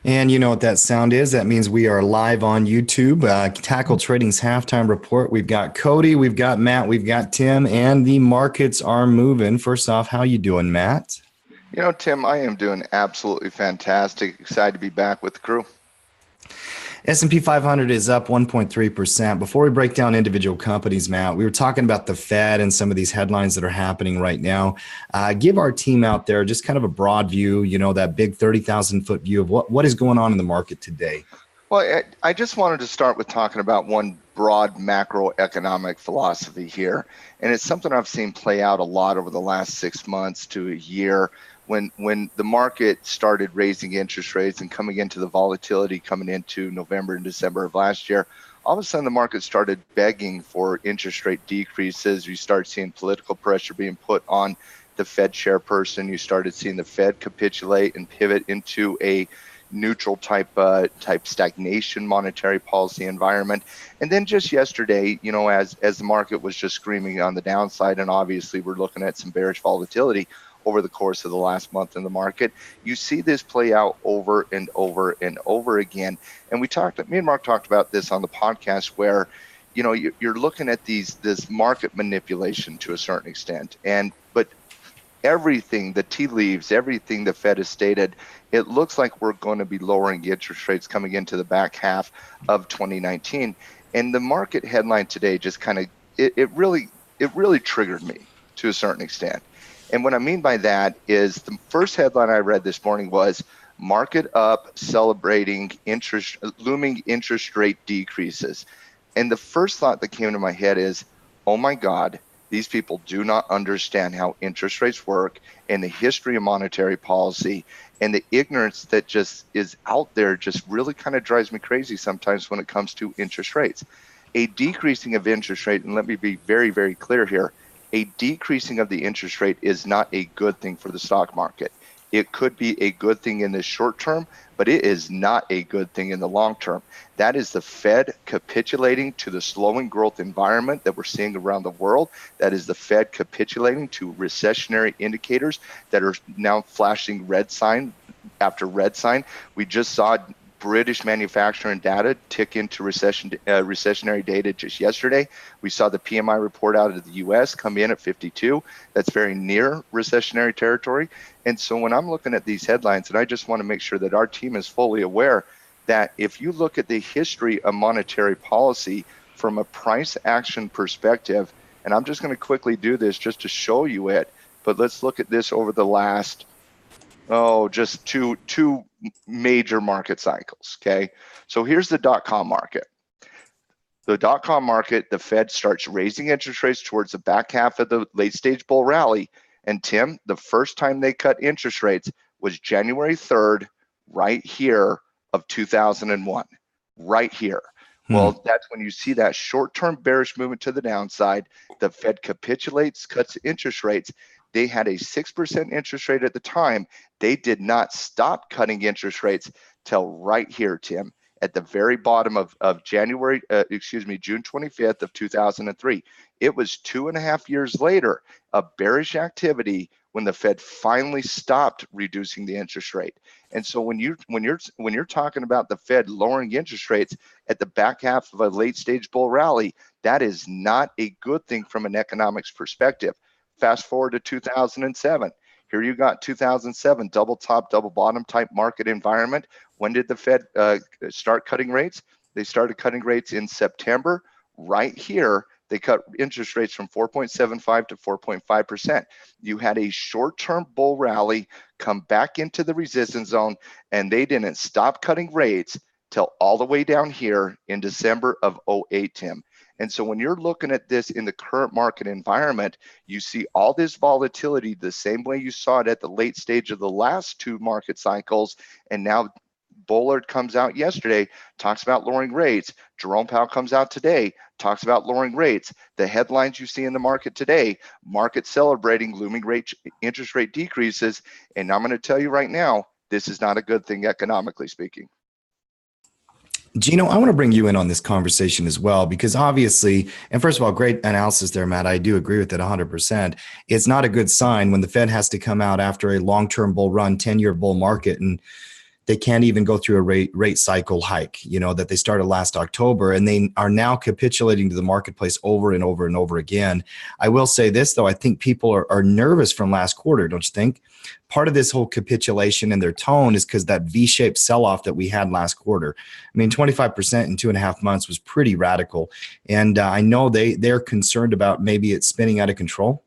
And you know what that sound is? That means we are live on YouTube. Tackle Trading's halftime report. We've got Cody, we've got Matt, we've got Tim, and the markets are moving. First off, how you doing, Matt? Tim, I am doing absolutely fantastic. Excited to be back with the crew. S&P 500 is up 1.3%. Before we break down individual companies, Matt, we were talking about the Fed and some of these headlines that are happening right now. Give our team out there just kind of a broad view, that big 30,000 foot view of what is going on in the market today. Well, I just wanted to start with talking about one broad macroeconomic philosophy here. And it's something I've seen play out a lot over the last 6 months to a year when the market started raising interest rates and coming into the volatility coming into November and December of last year. All of a sudden, the market started begging for interest rate decreases. You start seeing political pressure being put on the Fed chairperson. You started seeing the Fed capitulate and pivot into a neutral type stagnation monetary policy environment. And then just yesterday, as the market was just screaming on the downside, and obviously we're looking at some bearish volatility over the course of the last month in the market, you see this play out over and over and over again. And me and Mark talked about this on the podcast where you're looking at this market manipulation to a certain extent, but everything, the tea leaves, everything the Fed has stated, it looks like we're going to be lowering interest rates coming into the back half of 2019. And the market headline today just kind of, it really triggered me to a certain extent. And what I mean by that is the first headline I read this morning was market up, celebrating looming interest rate decreases. And the first thought that came to my head is, oh my God, these people do not understand how interest rates work and the history of monetary policy, and the ignorance that just is out there just really kind of drives me crazy sometimes when it comes to interest rates. A decreasing of interest rate, and let me be very, very clear here, a decreasing of the interest rate is not a good thing for the stock market. It could be a good thing in the short term, but it is not a good thing in the long term. That is the Fed capitulating to the slowing growth environment that we're seeing around the world. That is the Fed capitulating to recessionary indicators that are now flashing red sign after red sign. We just saw British manufacturing data tick into recessionary data just yesterday. We saw the PMI report out of the US come in at 52. That's very near recessionary territory. And so when I'm looking at these headlines, and I just want to make sure that our team is fully aware that if you look at the history of monetary policy from a price action perspective, and I'm just going to quickly do this just to show you it, but let's look at this over the last just two major market cycles. Okay, so here's the dot-com market. The dot-com market, the Fed starts raising interest rates towards the back half of the late stage bull rally. And Tim, the first time they cut interest rates was January 3rd, right here of 2001, right here. Well, that's when you see that short-term bearish movement to the downside. The Fed capitulates, cuts interest rates. They had a 6% interest rate at the time. They did not stop cutting interest rates till right here, Tim, at the very bottom of June 25th of 2003. It was 2.5 years later, a bearish activity when the Fed finally stopped reducing the interest rate. And so when you're talking about the Fed lowering interest rates at the back half of a late stage bull rally, that is not a good thing from an economics perspective. Fast forward to 2007. Here you got 2007, double top, double bottom type market environment. When did the Fed start cutting rates? They started cutting rates in September. Right here, they cut interest rates from 4.75 to 4.5%. You had a short-term bull rally come back into the resistance zone, and they didn't stop cutting rates till all the way down here in December of 08, Tim. And so when you're looking at this in the current market environment, you see all this volatility the same way you saw it at the late stage of the last two market cycles. And now Bullard comes out yesterday, talks about lowering rates. Jerome Powell comes out today, talks about lowering rates. The headlines you see in the market today, market celebrating looming interest rate decreases. And I'm going to tell you right now, this is not a good thing economically speaking. Gino, I want to bring you in on this conversation as well, because obviously, and first of all, great analysis there, Matt. I do agree with it 100%. It's not a good sign when the Fed has to come out after a long-term bull run, 10-year bull market, and they can't even go through a rate cycle hike, that they started last October, and they are now capitulating to the marketplace over and over and over again. I will say this, though, I think people are nervous from last quarter, don't you think? Part of this whole capitulation in their tone is because that V-shaped sell-off that we had last quarter. I mean, 25% in 2.5 months was pretty radical. And I know they're concerned about maybe it spinning out of control.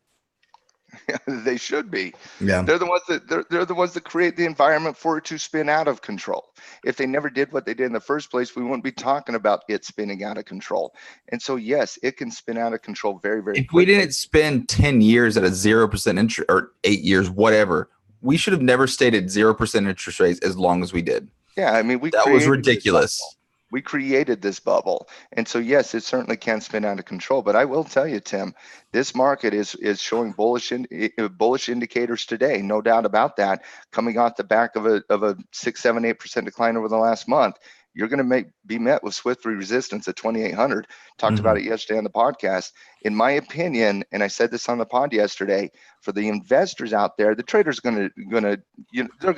They should be. Yeah. They're the ones that create the environment for it to spin out of control. If they never did what they did in the first place, we wouldn't be talking about it spinning out of control. And so, yes, it can spin out of control very, very quickly. If we didn't spend 10 years at a 0% interest, or 8 years, whatever, we should have never stayed at 0% interest rates as long as we did. Yeah, I mean, that was ridiculous. We created this bubble. And so, yes, it certainly can spin out of control. But I will tell you, Tim, this market is showing bullish indicators today, no doubt about that, coming off the back of a 6, 7, 8% decline over the last month. You're going to be met with swift resistance at 2,800. Talked about it yesterday on the podcast. In my opinion, and I said this on the pod yesterday, for the investors out there, the traders they're going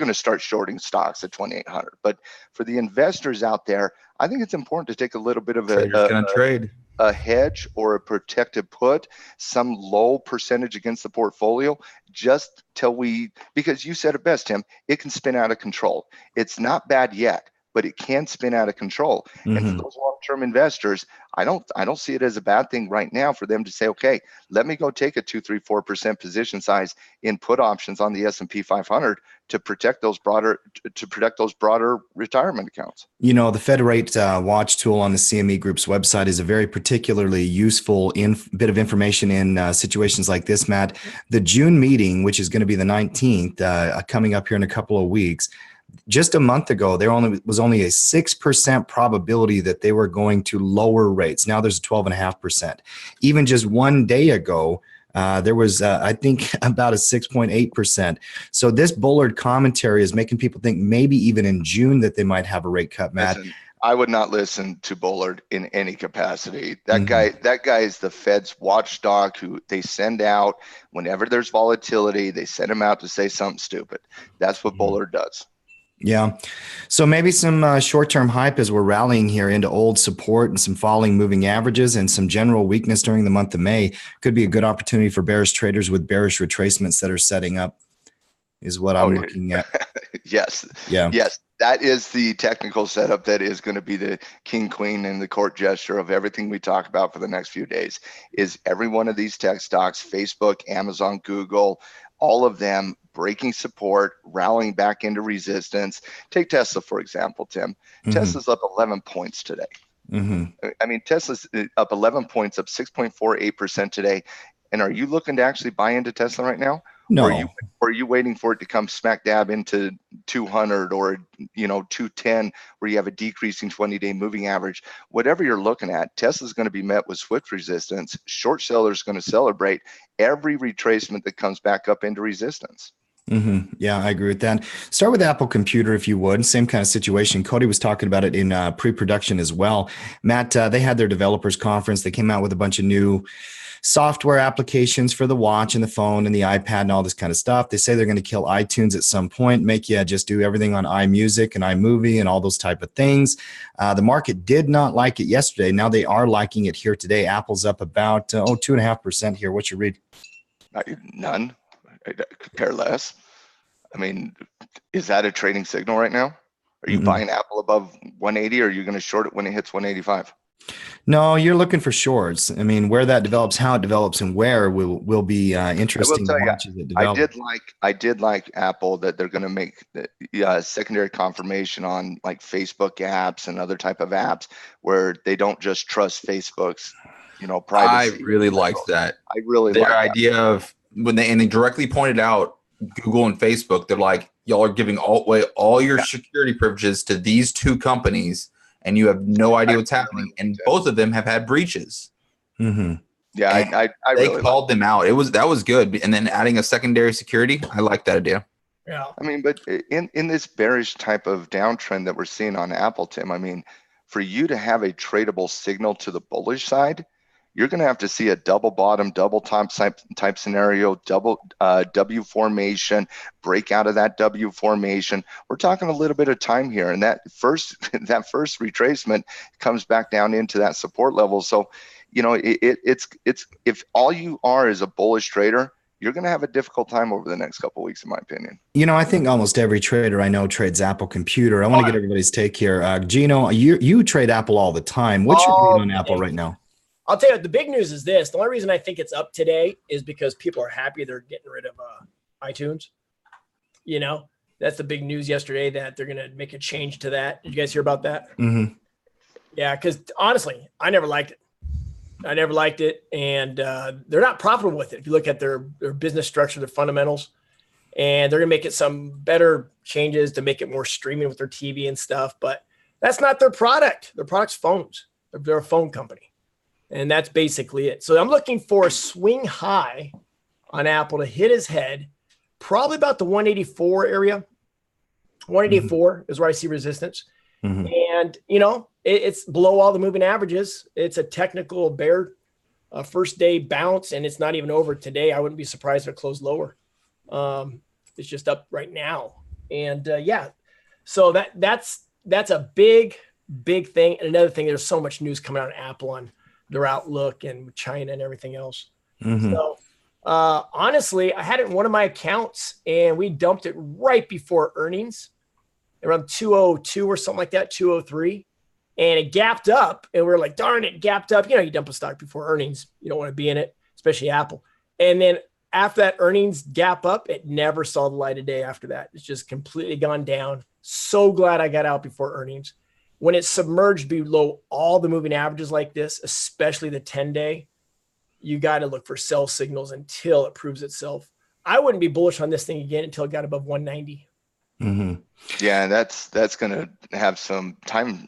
to start shorting stocks at 2,800. But for the investors out there, I think it's important to take a little bit of a hedge or a protected put, some low percentage against the portfolio, just till because you said it best, Tim, it can spin out of control. It's not bad yet, but it can spin out of control. And for those long-term investors, I don't see it as a bad thing right now for them to say, okay, let me go take a 2, 3, 4% position size in put options on the S&P 500 to protect those broader retirement accounts. The Fed Rate Watch tool on the CME Group's website is a very particularly useful bit of information in situations like this, Matt. The June meeting, which is going to be the 19th, coming up here in a couple of weeks, just a month ago, there was only a 6% probability that they were going to lower rates. Now there's a 12.5%. Even just one day ago, there was, I think, about a 6.8%. So this Bullard commentary is making people think maybe even in June that they might have a rate cut, Matt. Listen, I would not listen to Bullard in any capacity. That guy is the Fed's watchdog who they send out whenever there's volatility. They send him out to say something stupid. That's what Bullard does. Yeah. So maybe some short-term hype as we're rallying here into old support and some falling moving averages and some general weakness during the month of May could be a good opportunity for bearish traders with bearish retracements that are setting up, is what I'm looking at. Yes. Yeah. Yes. That is the technical setup that is going to be the king, queen, and the court gesture of everything we talk about for the next few days. Is every one of these tech stocks, Facebook, Amazon, Google, all of them breaking support, rallying back into resistance. Take Tesla, for example, Tim. Tesla's up 11 points today. I mean, Tesla's up 11 points, up 6.48% today. And are you looking to actually buy into Tesla right now? No. Or are you waiting for it to come smack dab into 200 or 210, where you have a decreasing 20-day moving average? Whatever you're looking at, Tesla's going to be met with swift resistance. Short sellers going to celebrate every retracement that comes back up into resistance. Yeah, I agree with that. Start with Apple Computer, if you would. Same kind of situation. Cody was talking about it in pre-production as well. Matt, they had their developers conference. They came out with a bunch of new software applications for the watch and the phone and the iPad and all this kind of stuff. They say they're going to kill iTunes at some point, make you just do everything on iMusic and iMovie and all those type of things. The market did not like it yesterday. Now they are liking it here today. Apple's up about 2.5% here. What's your read? None. I could care less. I mean, is that a trading signal right now? Are you buying Apple above 180, or are you going to short it when it hits 185? No, you're looking for shorts. I mean, where that develops, how it develops, and where will be interesting. I will tell you, I did like Apple that they're going to make secondary confirmation on like Facebook apps and other type of apps where they don't just trust Facebook's, privacy. I really liked that. I really their like idea that. Of when they directly pointed out Google and Facebook. They're like, y'all are giving away all your security privileges to these two companies, and you have no idea what's happening. And both of them have had breaches. Yeah, I they really called them out. That was good. And then adding a secondary security, I like that idea. Yeah, I mean, but in this bearish type of downtrend that we're seeing on Apple, Tim, I mean, for you to have a tradable signal to the bullish side, you're going to have to see a double bottom, double top type scenario, double W formation, break out of that W formation. We're talking a little bit of time here, and that first retracement comes back down into that support level. So, you know, it's if all you are is a bullish trader, you're going to have a difficult time over the next couple of weeks, in my opinion. You know, I think almost every trader I know trades Apple Computer. I want to get everybody's take here. Gino, you trade Apple all the time. What's your read on Apple right now? I'll tell you, the big news is this. The only reason I think it's up today is because people are happy they're getting rid of iTunes. You know, that's the big news yesterday, that they're going to make a change to that. Did you guys hear about that? Mm-hmm. Yeah, because honestly, I never liked it. And they're not profitable with it. If you look at their business structure, their fundamentals, and they're going to make it some better changes to make it more streaming with their TV and stuff. But that's not their product. Their product's phones. They're a phone company. And that's basically it. So I'm looking for a swing high on Apple to hit his head, probably about the 184 area. 184 is where I see resistance. Mm-hmm. And, you know, it's below all the moving averages. It's a technical bear first day bounce, and it's not even over today. I wouldn't be surprised if it closed lower. It's just up right now. And yeah, so that's a big thing. And another thing, there's so much news coming out on Apple on their outlook and China and everything else. Mm-hmm. So honestly, I had it in one of my accounts, and we dumped it right before earnings, around 202 or something like that, 203. And it gapped up, and we were like, darn it, gapped up. You know, you dump a stock before earnings. You don't want to be in it, especially Apple. And then after that earnings gap up, it never saw the light of day after that. It's just completely gone down. So glad I got out before earnings. When it's submerged below all the moving averages like this, especially the 10-day, you got to look for sell signals until it proves itself. I wouldn't be bullish on this thing again until it got above 190. Mm-hmm. Yeah, that's going to have some time.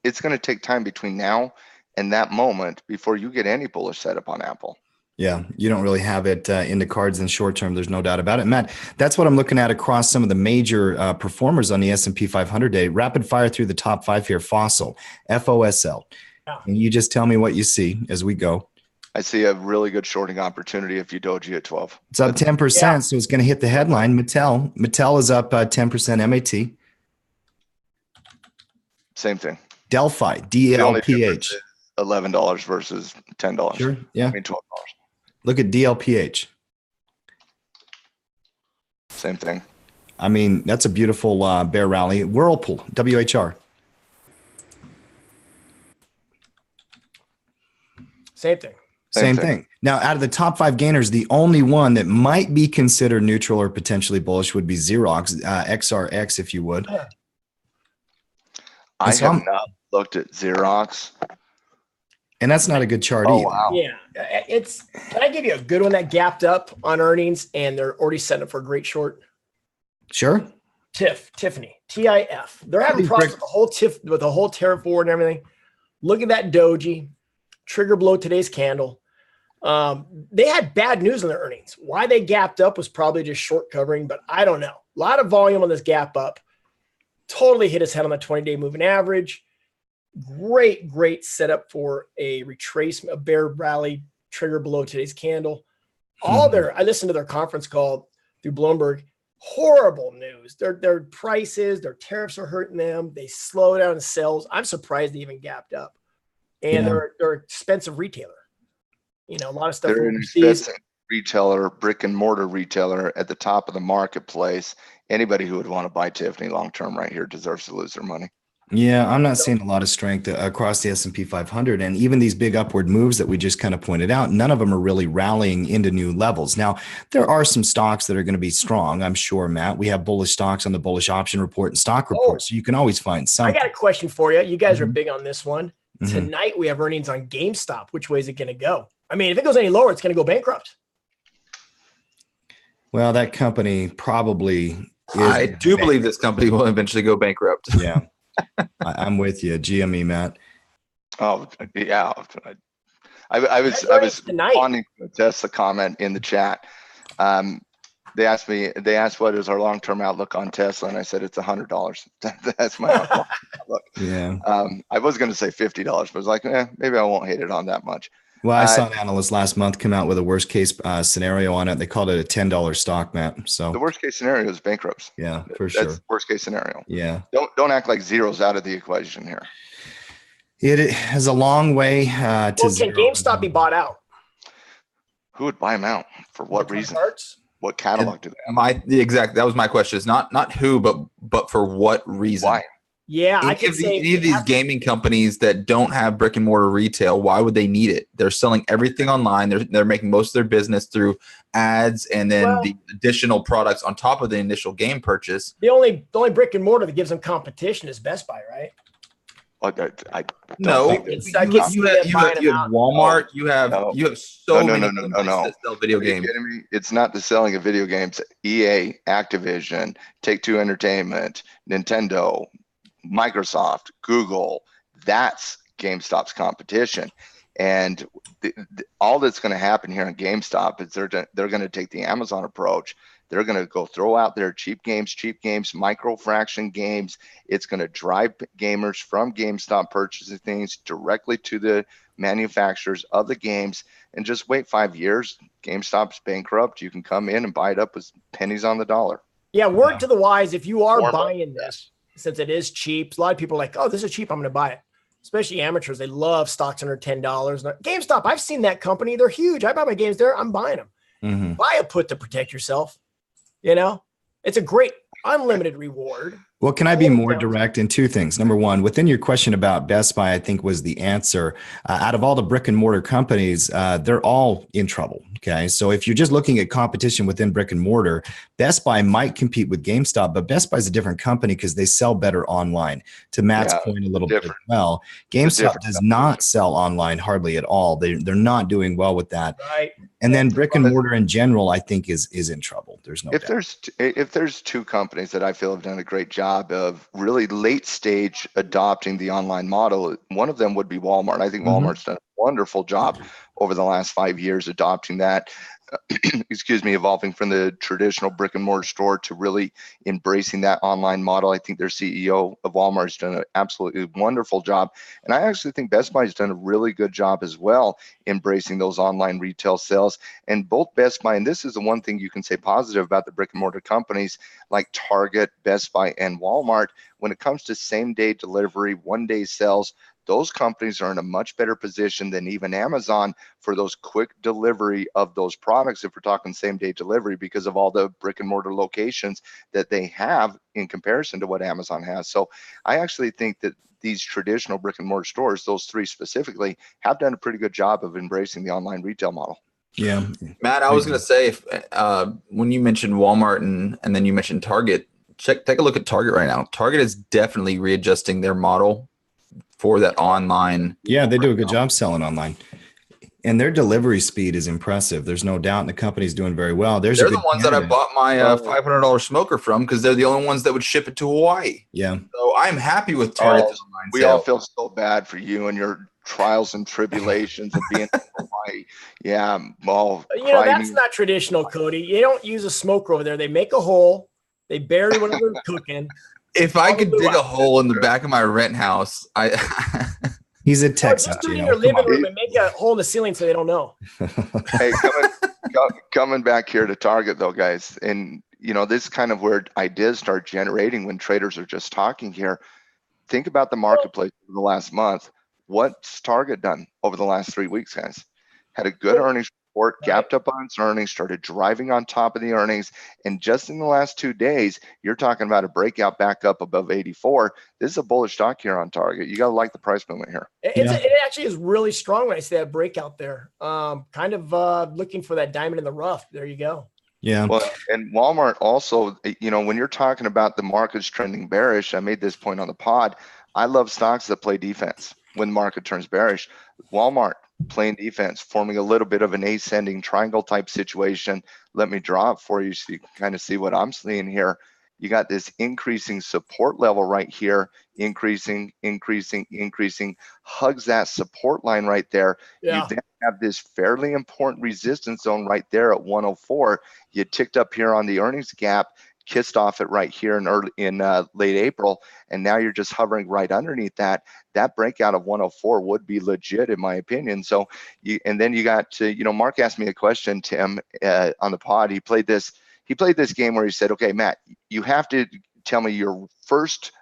It's going to take time between now and that moment before you get any bullish setup on Apple. Yeah, you don't really have it in the cards in the short term. There's no doubt about it. Matt, that's what I'm looking at across some of the major performers on the S&P 500 day. Rapid fire through the top five here. Fossil, FOSL. Yeah. And you just tell me what you see as we go. I see a really good shorting opportunity if you doji at 12. It's up 10%, Yeah. so it's going to hit the headline. Mattel is up 10% MAT. Same thing. Delphi, The only difference DLPH. is $11 versus $10. Sure, yeah. I mean, $12. Look at DLPH. Same thing. I mean, that's a beautiful bear rally. Whirlpool, WHR. Same thing. Same thing. Now, out of the top five gainers, the only one that might be considered neutral or potentially bullish would be Xerox, XRX, if you would. I have not looked at Xerox. And that's not a good chart either. Wow. Yeah. Can I give you a good one that gapped up on earnings and they're already setting up for a great short? Sure. Tiffany, TIF. They're having problems with the whole tariff war and everything. Look at that doji, trigger below today's candle. They had bad news on their earnings. Why they gapped up was probably just short covering, but I don't know. A lot of volume on this gap up. Totally hit his head on the 20-day moving average. Great setup for a retracement, a bear rally, trigger below today's candle. I listened to their conference call through Bloomberg. Horrible news. Their prices, their tariffs are hurting them. They slow down in sales. I'm surprised they even gapped up. And they're an expensive retailer. You know, a lot of stuff. They're an expensive retailer, brick and mortar retailer at the top of the marketplace. Anybody who would want to buy Tiffany long term right here deserves to lose their money. Yeah, I'm not seeing a lot of strength across the S&P 500. And even these big upward moves that we just kind of pointed out, none of them are really rallying into new levels. Now, there are some stocks that are going to be strong, I'm sure, Matt. We have bullish stocks on the bullish option report and stock report, so you can always find some. I got a question for you. You guys are big on this one. Tonight, we have earnings on GameStop. Which way is it going to go? I mean, if it goes any lower, it's going to go bankrupt. Well, that company probably is. I do believe this company will eventually go bankrupt. Yeah. I'm with you, GME, Matt. Oh yeah, I was responding to a Tesla comment in the chat. They asked what is our long-term outlook on Tesla, and I said it's $100. That's my outlook. Yeah. I was going to say $50, but I was like, maybe I won't hate it on that much. Well, I saw an analyst last month come out with a worst case scenario on it. They called it a $10 stock, Matt. So The worst case scenario is bankruptcy. yeah, for That's sure. the worst case scenario. Yeah. Don't act like zero's out of the equation here. It has a long way to Well, zero. can GameStop be bought out? Who would buy them out? For what reason? Parts? What catalog do they have? That was my question. It's not who, but for what reason? Why? Yeah, I could say any of these gaming companies that don't have brick and mortar retail, why would they need it? They're selling everything online. They're making most of their business through ads and then the additional products on top of the initial game purchase. The only brick and mortar that gives them competition is Best Buy, right? I No, don't think that- you have Walmart. You have so many companies that sell video Are you games. kidding me? It's not the selling of video games. EA, Activision, Take-Two Entertainment, Nintendo, Microsoft, Google, that's GameStop's competition. And all that's going to happen here on GameStop is they're going to take the Amazon approach. They're going to go throw out their cheap games, micro fraction games. It's going to drive gamers from GameStop purchasing things directly to the manufacturers of the games. And just wait 5 years, GameStop's bankrupt. You can come in and buy it up with pennies on the dollar. Yeah, word to the wise, if you are buying this, since it is cheap, a lot of people are like, oh, this is cheap, I'm going to buy it. Especially amateurs. They love stocks under $10. GameStop, I've seen that company. They're huge. I buy my games there. I'm buying them. Mm-hmm. Buy a put to protect yourself. You know, it's a great unlimited reward. Well, can I be more direct in two things? Number one, within your question about Best Buy, I think was the answer. Out of all the brick and mortar companies, they're all in trouble. Okay. So if you're just looking at competition within brick and mortar, Best Buy might compete with GameStop, but Best Buy is a different company because they sell better online. To Matt's point a little bit as well, GameStop does not sell online hardly at all. They're not doing well with that. Right. And then brick and mortar in general, I think is in trouble. There's no doubt. If there's two companies that I feel have done a great job of really late stage adopting the online model, one of them would be Walmart. I think Walmart's done a wonderful job over the last 5 years adopting that. Evolving from the traditional brick and mortar store to really embracing that online model. I think their CEO of Walmart has done an absolutely wonderful job. And I actually think Best Buy has done a really good job as well, embracing those online retail sales. And both Best Buy, and this is the one thing you can say positive about the brick and mortar companies like Target, Best Buy, and Walmart, when it comes to same day delivery, 1 day sales, those companies are in a much better position than even Amazon for those quick delivery of those products, if we're talking same day delivery, because of all the brick and mortar locations that they have in comparison to what Amazon has. So I actually think that these traditional brick and mortar stores, those three specifically, have done a pretty good job of embracing the online retail model. Yeah. Matt, I was going to say, if when you mentioned Walmart and then you mentioned Target, take a look at Target right now. Target is definitely readjusting their model for that online. Yeah, they do a good job selling online. And their delivery speed is impressive. There's no doubt. And the company's doing very well. They're the ones that I bought my $500 smoker from because they're the only ones that would ship it to Hawaii. Yeah. So I'm happy with Target. We all feel so bad for you and your trials and tribulations of being in Hawaii. Yeah. Well, that's not traditional, Cody. You don't use a smoker over there. They make a hole. They bury whatever they're cooking. If I could dig a hole in the back of my rent house, He's a Texas. Just do it in your living room and make a hole in the ceiling so they don't know. Hey, coming back here to Target though, guys, and this is kind of where ideas start generating when traders are just talking here. Think about the marketplace over the last month. What's Target done over the last 3 weeks, guys? Had a good earnings report, gapped up on its earnings, started driving on top of the earnings. And just in the last 2 days, you're talking about a breakout back up above 84. This is a bullish stock here on Target. You got to like the price movement here. It actually is really strong when I see that breakout there. Kind of looking for that diamond in the rough. There you go. Yeah. Well, and Walmart also, when you're talking about the market's trending bearish, I made this point on the pod. I love stocks that play defense when the market turns bearish. Walmart playing defense, forming a little bit of an ascending triangle type situation. Let me draw it for you so you can kind of see what I'm seeing here. You got this increasing support level right here, increasing, hugs that support line right there. Yeah. You then have this fairly important resistance zone right there at 104. You ticked up here on the earnings gap, kissed off it right here in late April, and now you're just hovering right underneath that. That breakout of 104 would be legit in my opinion. So and then you got to, Mark asked me a question, Tim, on the pod. He played this game where he said, okay, Matt, you have to tell me your first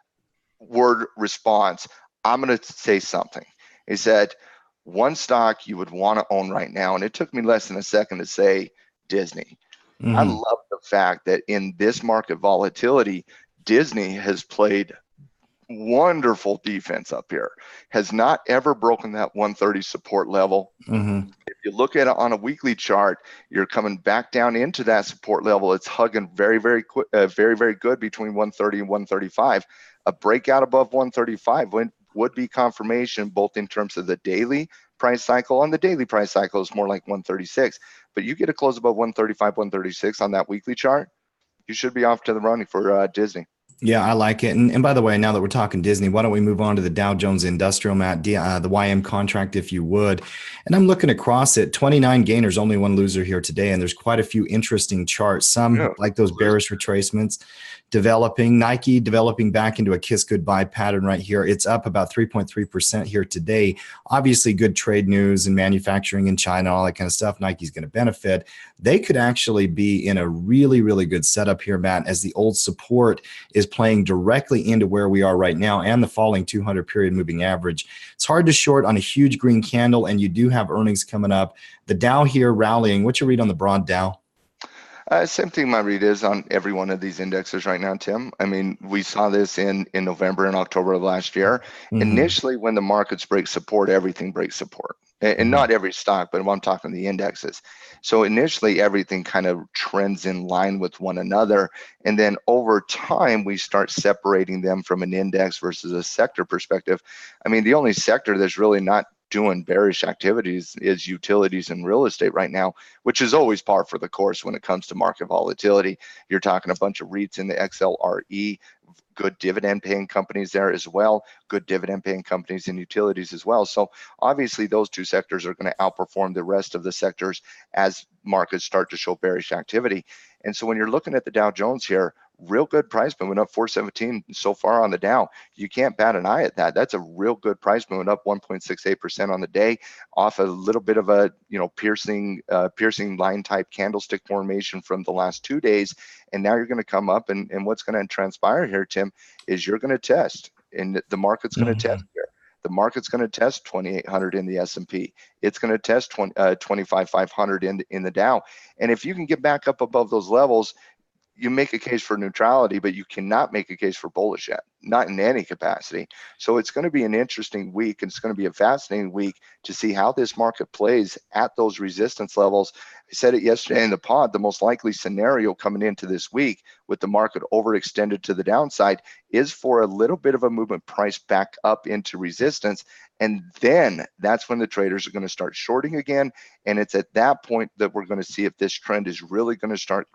word response. I'm going to say something. He said, one stock you would want to own right now. And it took me less than a second to say Disney. Mm-hmm. I love the fact that in this market volatility, Disney has played wonderful defense up here, has not ever broken that 130 support level. Mm-hmm. If you look at it on a weekly chart, you're coming back down into that support level. It's hugging very, very quick, very, very good between 130 and 135. A breakout above 135 would be confirmation, both in terms of the daily price cycle. On the daily price cycle, is more like 136, but you get a close above 135, 136 on that weekly chart, you should be off to the running for Disney. Yeah, I like it. And by the way, now that we're talking Disney, why don't we move on to the Dow Jones Industrial, Matt, the YM contract, if you would. And I'm looking across it, 29 gainers, only one loser here today. And there's quite a few interesting charts, some like those bearish retracements developing, Nike developing back into a kiss goodbye pattern right here. It's up about 3.3% here today. Obviously, good trade news and manufacturing in China, all that kind of stuff. Nike's going to benefit. They could actually be in a really, really good setup here, Matt, as the old support is playing directly into where we are right now and the falling 200 period moving average. It's hard to short on a huge green candle, and you do have earnings coming up. The Dow here rallying. What's your read on the broad Dow? Same thing my read is on every one of these indexes right now, Tim. I mean, we saw this in November and October of last year. Mm-hmm. Initially, when the markets break support, everything breaks support. And not every stock, but I'm talking the indexes. So initially, everything kind of trends in line with one another. And then over time, we start separating them from an index versus a sector perspective. I mean, the only sector that's really not doing bearish activities is utilities and real estate right now, which is always par for the course when it comes to market volatility. You're talking a bunch of REITs in the XLRE, good dividend paying companies there as well, good dividend paying companies in utilities as well. So obviously those two sectors are going to outperform the rest of the sectors as markets start to show bearish activity. And so when you're looking at the Dow Jones here, real good price movement up 417 so far on the Dow. You can't bat an eye at that. That's a real good price movement up 1.68% on the day, off a little bit of a piercing line type candlestick formation from the last 2 days. And now you're going to come up, and what's going to transpire here, Tim, is you're going to test, and the market's going to test here. The market's going to test 2,800 in the S&P. It's going to test 25,500 in the Dow. And if you can get back up above those levels, you make a case for neutrality, but you cannot make a case for bullish yet, not in any capacity. So it's going to be an interesting week, and it's going to be a fascinating week to see how this market plays at those resistance levels. I said it yesterday in the pod, the most likely scenario coming into this week with the market overextended to the downside is for a little bit of a movement price back up into resistance. And then that's when the traders are going to start shorting again. And it's at that point that we're going to see if this trend is really going to start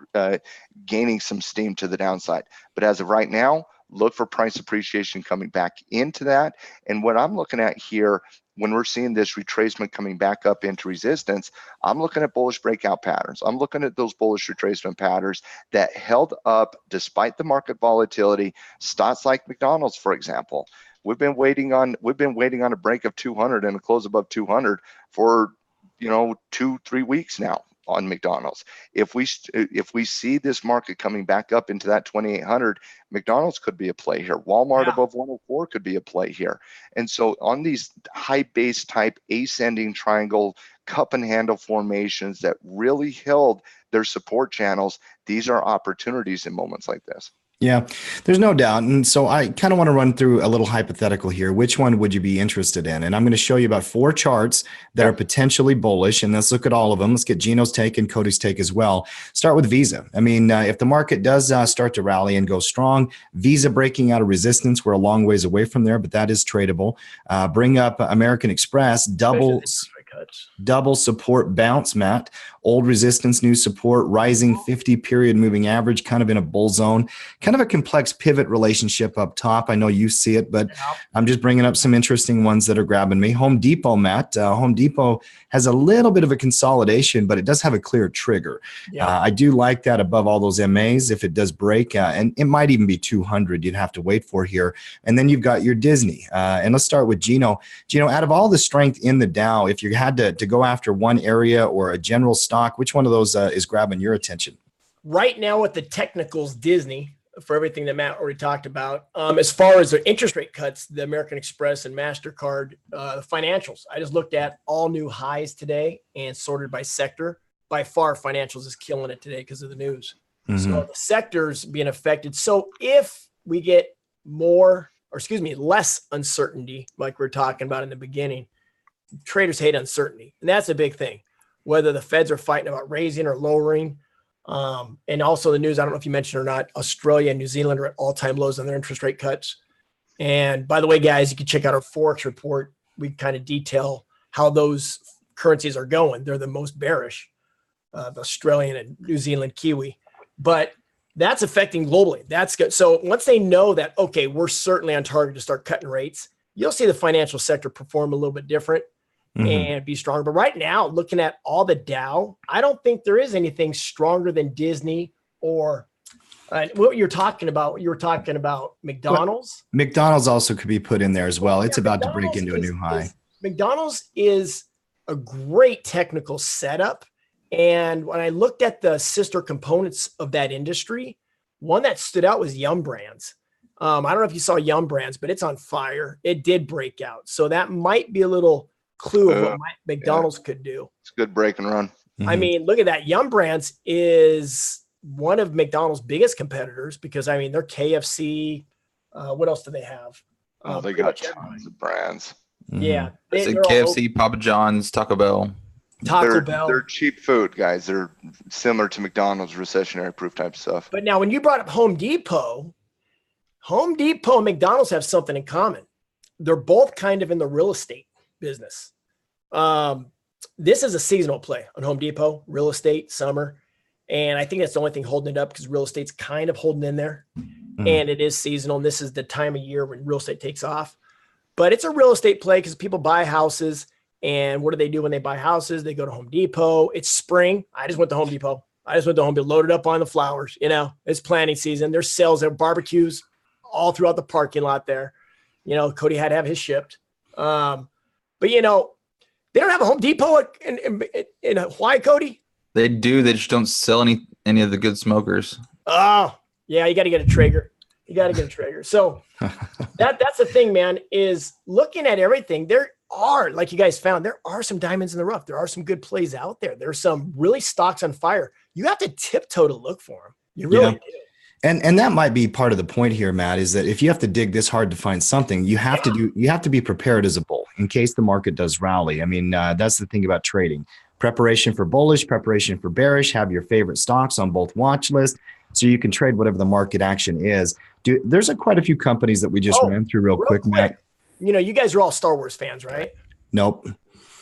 gaining some steam to the downside. But as of right now, look for price appreciation coming back into that. And what I'm looking at here, when we're seeing this retracement coming back up into resistance, I'm looking at bullish breakout patterns. I'm looking at those bullish retracement patterns that held up despite the market volatility. Stocks like McDonald's, for example, we've been waiting on a break of 200 and a close above 200 for 2-3 weeks now on McDonald's. If we see this market coming back up into that 2,800, McDonald's could be a play here. Walmart above 104 could be a play here. And so on these high base type ascending triangle cup and handle formations that really held their support channels, these are opportunities in moments like this. Yeah, there's no doubt. And so I kind of want to run through a little hypothetical here. Which one would you be interested in? And I'm going to show you about 4 charts that are potentially bullish. And let's look at all of them. Let's get Gino's take and Cody's take as well. Start with Visa. I mean, if the market does start to rally and go strong, Visa breaking out of resistance, we're a long ways away from there, but that is tradable. Bring up American Express, doubles. cuts. Double support bounce, Matt. Old resistance, new support, rising 50-period moving average, kind of in a bull zone. Kind of a complex pivot relationship up top. I know you see it, but I'm just bringing up some interesting ones that are grabbing me. Home Depot, Matt. Home Depot has a little bit of a consolidation, but it does have a clear trigger. I do like that above all those MAs if it does break, and it might even be 200 you'd have to wait for here. And then you've got your Disney. And let's start with Gino. Gino, out of all the strength in the Dow, if you had to go after one area or a general stock, which one of those is grabbing your attention? Right now with the technicals, Disney, for everything that Matt already talked about. As far as the interest rate cuts, the American Express and MasterCard, the financials, I just looked at all new highs today and sorted by sector. By far, financials is killing it today because of the news. So the sectors being affected. So if we get less uncertainty, like we're talking about in the beginning, traders hate uncertainty. And that's a big thing, whether the feds are fighting about raising or lowering. And also the news, I don't know if you mentioned or not, Australia and New Zealand are at all-time lows on their interest rate cuts. And by the way, guys, you can check out our Forex report. We kind of detail how those currencies are going. They're the most bearish, the Australian and New Zealand Kiwi. But that's affecting globally. That's good. So once they know that, okay, we're certainly on target to start cutting rates, you'll see the financial sector perform a little bit different and be stronger. But right now, looking at all the Dow, I don't think there is anything stronger than Disney or what you're talking about. You were talking about McDonald's. But McDonald's also could be put in there as well. It's about to break into a new high. McDonald's is a great technical setup. And when I looked at the sister components of that industry, one that stood out was Yum Brands. I don't know if you saw Yum Brands, but it's on fire. It did break out. So that might be a little clue of what McDonald's could do. It's a good break and run. I mean, look at that. Yum Brands is one of McDonald's biggest competitors because, I mean, they're KFC. What else do they have? They got tons of brands. Yeah. They're KFC, Papa John's, Taco Bell. Bell. They're cheap food, guys. They're similar to McDonald's, recessionary proof type stuff. But now when you brought up Home Depot and McDonald's have something in common. They're both kind of in the real estate business. This is a seasonal play on Home Depot, real estate, summer. And I think that's the only thing holding it up because real estate's kind of holding in there. And it is seasonal. And this is the time of year when real estate takes off. But it's a real estate play because people buy houses. And what do they do when they buy houses? They go to Home Depot. It's spring. I just went to Home Depot. Loaded up on the flowers. You know, it's planting season. There's sales, there are barbecues all throughout the parking lot there. You know, Cody had to have his shipped. But, you know, they don't have a Home Depot in Hawaii, Cody? They do. They just don't sell any of the good smokers. Oh, yeah, you got to get a Traeger. So that's the thing, man, is looking at everything. There are, like you guys found, there are some diamonds in the rough. There are some good plays out there. There's some really stocks on fire. You have to tiptoe to look for them. You really do. And that might be part of the point here, Matt, is that if you have to dig this hard to find something, you have to be prepared as a bull in case the market does rally. I mean, that's the thing about trading. Preparation for bullish, preparation for bearish, have your favorite stocks on both watch lists so you can trade whatever the market action is. There's quite a few companies that we just ran through real quick, Matt. You know, you guys are all Star Wars fans, right? Nope.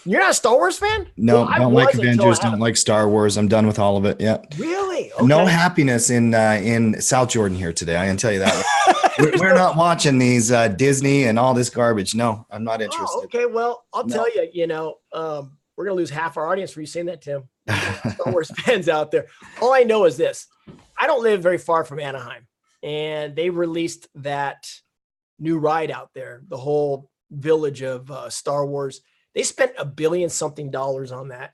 You're not a Star Wars fan? No, well, don't like Avengers, don't like Star Wars. I'm done with all of it. Yeah. Really? Okay. No happiness in South Jordan here today. I can tell you that. we're not watching these Disney and all this garbage. No, I'm not interested. Oh, okay. Well, I'll tell you, you know, we're going to lose half our audience for you saying that, Tim. Star Wars fans out there. All I know is this. I don't live very far from Anaheim, and they released that new ride out there, the whole village of Star Wars. They spent $1 billion something on that.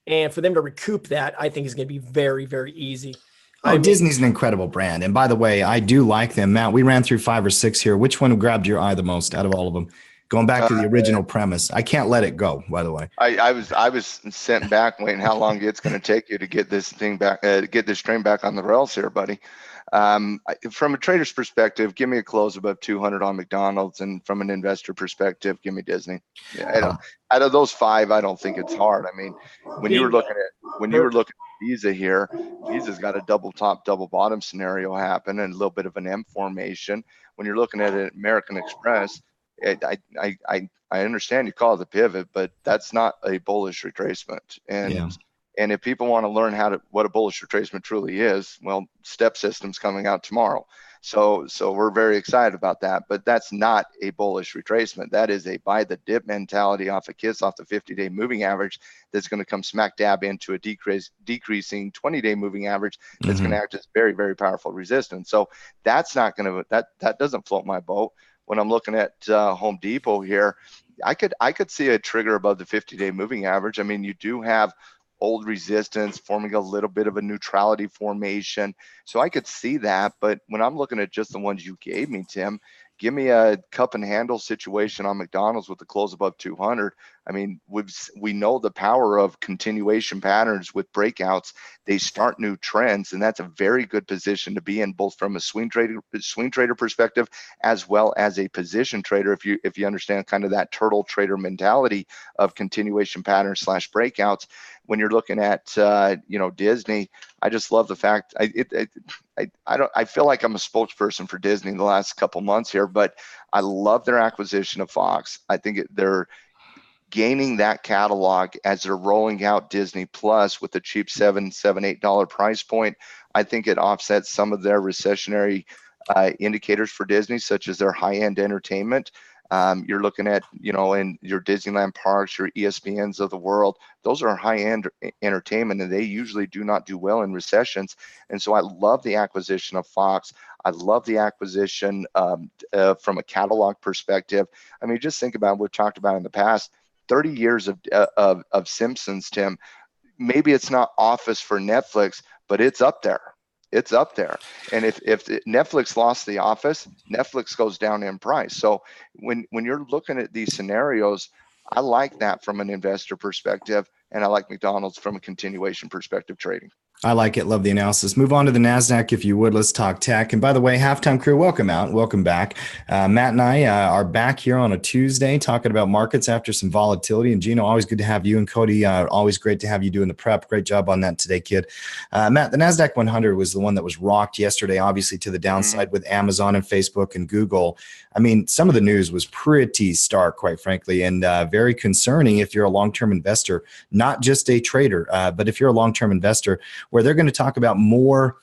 And for them to recoup that, I think is going to be very, very easy. Disney's an incredible brand. And by the way, I do like them. Matt, we ran through 5 or 6 here. Which one grabbed your eye the most out of all of them? Going back to the original premise. I can't let it go, by the way. I was sent back waiting how long it's going to take you to get this thing back, get this train back on the rails here, buddy. From a trader's perspective, give me a close above 200 on McDonald's, and from an investor perspective, give me Disney. Yeah, out of those 5, I don't think it's hard. I mean, when you were looking at Visa here, Visa's got a double top, double bottom scenario happen and a little bit of an M formation. When you're looking at an American Express, I understand you call it the pivot, but that's not a bullish retracement. And if people want to learn what a bullish retracement truly is, well, Step System's coming out tomorrow. So we're very excited about that, but that's not a bullish retracement. That is a buy the dip mentality off a kiss off the 50-day moving average that's going to come smack dab into a decreasing 20-day moving average that's going to act as very, very powerful resistance. So that's not going to, that doesn't float my boat. When I'm looking at Home Depot here, I could see a trigger above the 50-day moving average. I mean, you do have old resistance forming a little bit of a neutrality formation, so I could see that. But when I'm looking at just the ones you gave me, Tim, give me a cup and handle situation on McDonald's with the close above 200. I mean, we know the power of continuation patterns with breakouts. They start new trends, and that's a very good position to be in, both from a swing trader perspective as well as a position trader. If you understand kind of that turtle trader mentality of continuation patterns / breakouts. When you're looking at Disney, I just love the fact I feel like I'm a spokesperson for Disney the last couple months here, but I love their acquisition of Fox. I think they're gaining that catalog as they're rolling out Disney Plus with the cheap $7-8 price point. I think it offsets some of their recessionary indicators for Disney, such as their high-end entertainment. You're looking at, in your Disneyland parks, your ESPNs of the world, those are high-end entertainment, and they usually do not do well in recessions. And so I love the acquisition of Fox. I love the acquisition from a catalog perspective. I mean, just think about what we've talked about in the past, 30 years of Simpsons, Tim. Maybe it's not Office for Netflix, but it's up there. It's up there. And if Netflix lost The Office, Netflix goes down in price. So when you're looking at these scenarios, I like that from an investor perspective, and I like McDonald's from a continuation perspective trading. I like it. Love the analysis. Move on to the NASDAQ, if you would. Let's talk tech. And by the way, halftime crew, welcome out. Welcome back. Matt and I are back here on a Tuesday talking about markets after some volatility. And Gino, always good to have you. And Cody, always great to have you doing the prep. Great job on that today, kid. Matt, the NASDAQ 100 was the one that was rocked yesterday, obviously to the downside with Amazon and Facebook and Google. I mean, some of the news was pretty stark, quite frankly, and very concerning if you're a long-term investor, not just a trader, but if you're a long-term investor, where they're going to talk about more,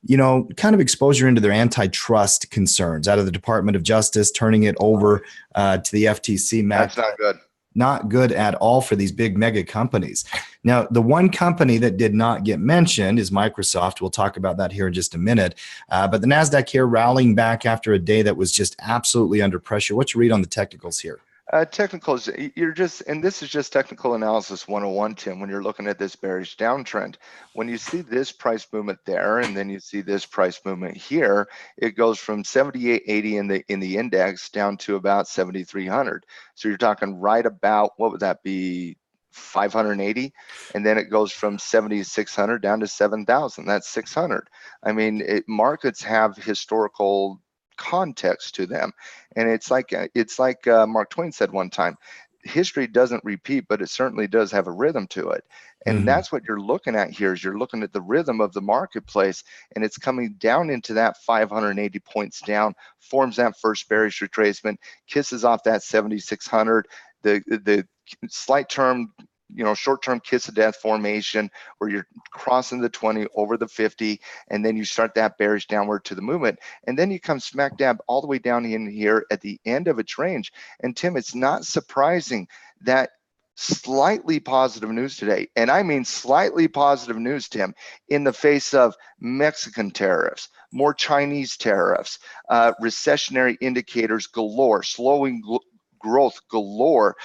kind of exposure into their antitrust concerns out of the Department of Justice, turning it over to the FTC. Matt, that's not good. Not good at all for these big mega companies. Now, the one company that did not get mentioned is Microsoft. We'll talk about that here in just a minute. But the NASDAQ here rallying back after a day that was just absolutely under pressure. What's your read on the technicals here? Technicals, and this is just technical analysis 101, Tim, when you're looking at this bearish downtrend. When you see this price movement there, and then you see this price movement here, it goes from 78.80 in the index down to about 7,300. So you're talking right about, what would that be, 580, and then it goes from 7,600 down to 7,000. That's 600. I mean, markets have historical context to them, and it's like Mark Twain said one time, history doesn't repeat, but it certainly does have a rhythm to it. And that's what you're looking at here, is you're looking at the rhythm of the marketplace, and it's coming down into that 580 points down, forms that first bearish retracement, kisses off that 7,600, the slight term, short-term kiss of death formation, where you're crossing the 20 over the 50, and then you start that bearish downward to the movement, and then you come smack dab all the way down in here at the end of its range. And Tim, it's not surprising that slightly positive news today, and I mean slightly positive news, Tim, in the face of Mexican tariffs, more Chinese tariffs, recessionary indicators galore, slowing growth galore,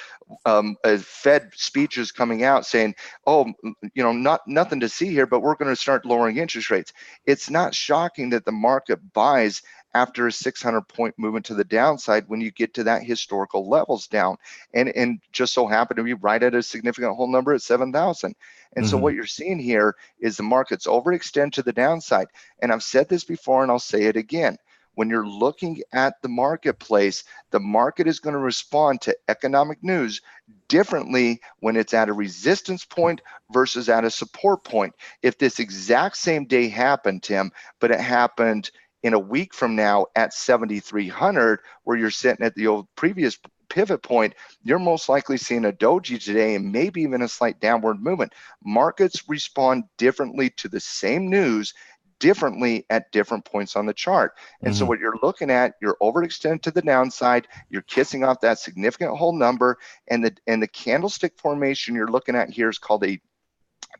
Fed speeches coming out saying, nothing to see here, but we're going to start lowering interest rates. It's not shocking that the market buys after a 600-point movement to the downside when you get to that historical levels down, and just so happen to be right at a significant whole number at 7,000. And so what you're seeing here is the markets overextend to the downside. And I've said this before, and I'll say it again. When you're looking at the marketplace, the market is going to respond to economic news differently when it's at a resistance point versus at a support point. If this exact same day happened, Tim, but it happened in a week from now at 7,300, where you're sitting at the old previous pivot point, you're most likely seeing a doji today and maybe even a slight downward movement. Markets respond differently to the same news, differently at different points on the chart. And so what you're looking at, you're overextended to the downside, you're kissing off that significant whole number, and the candlestick formation you're looking at here is called a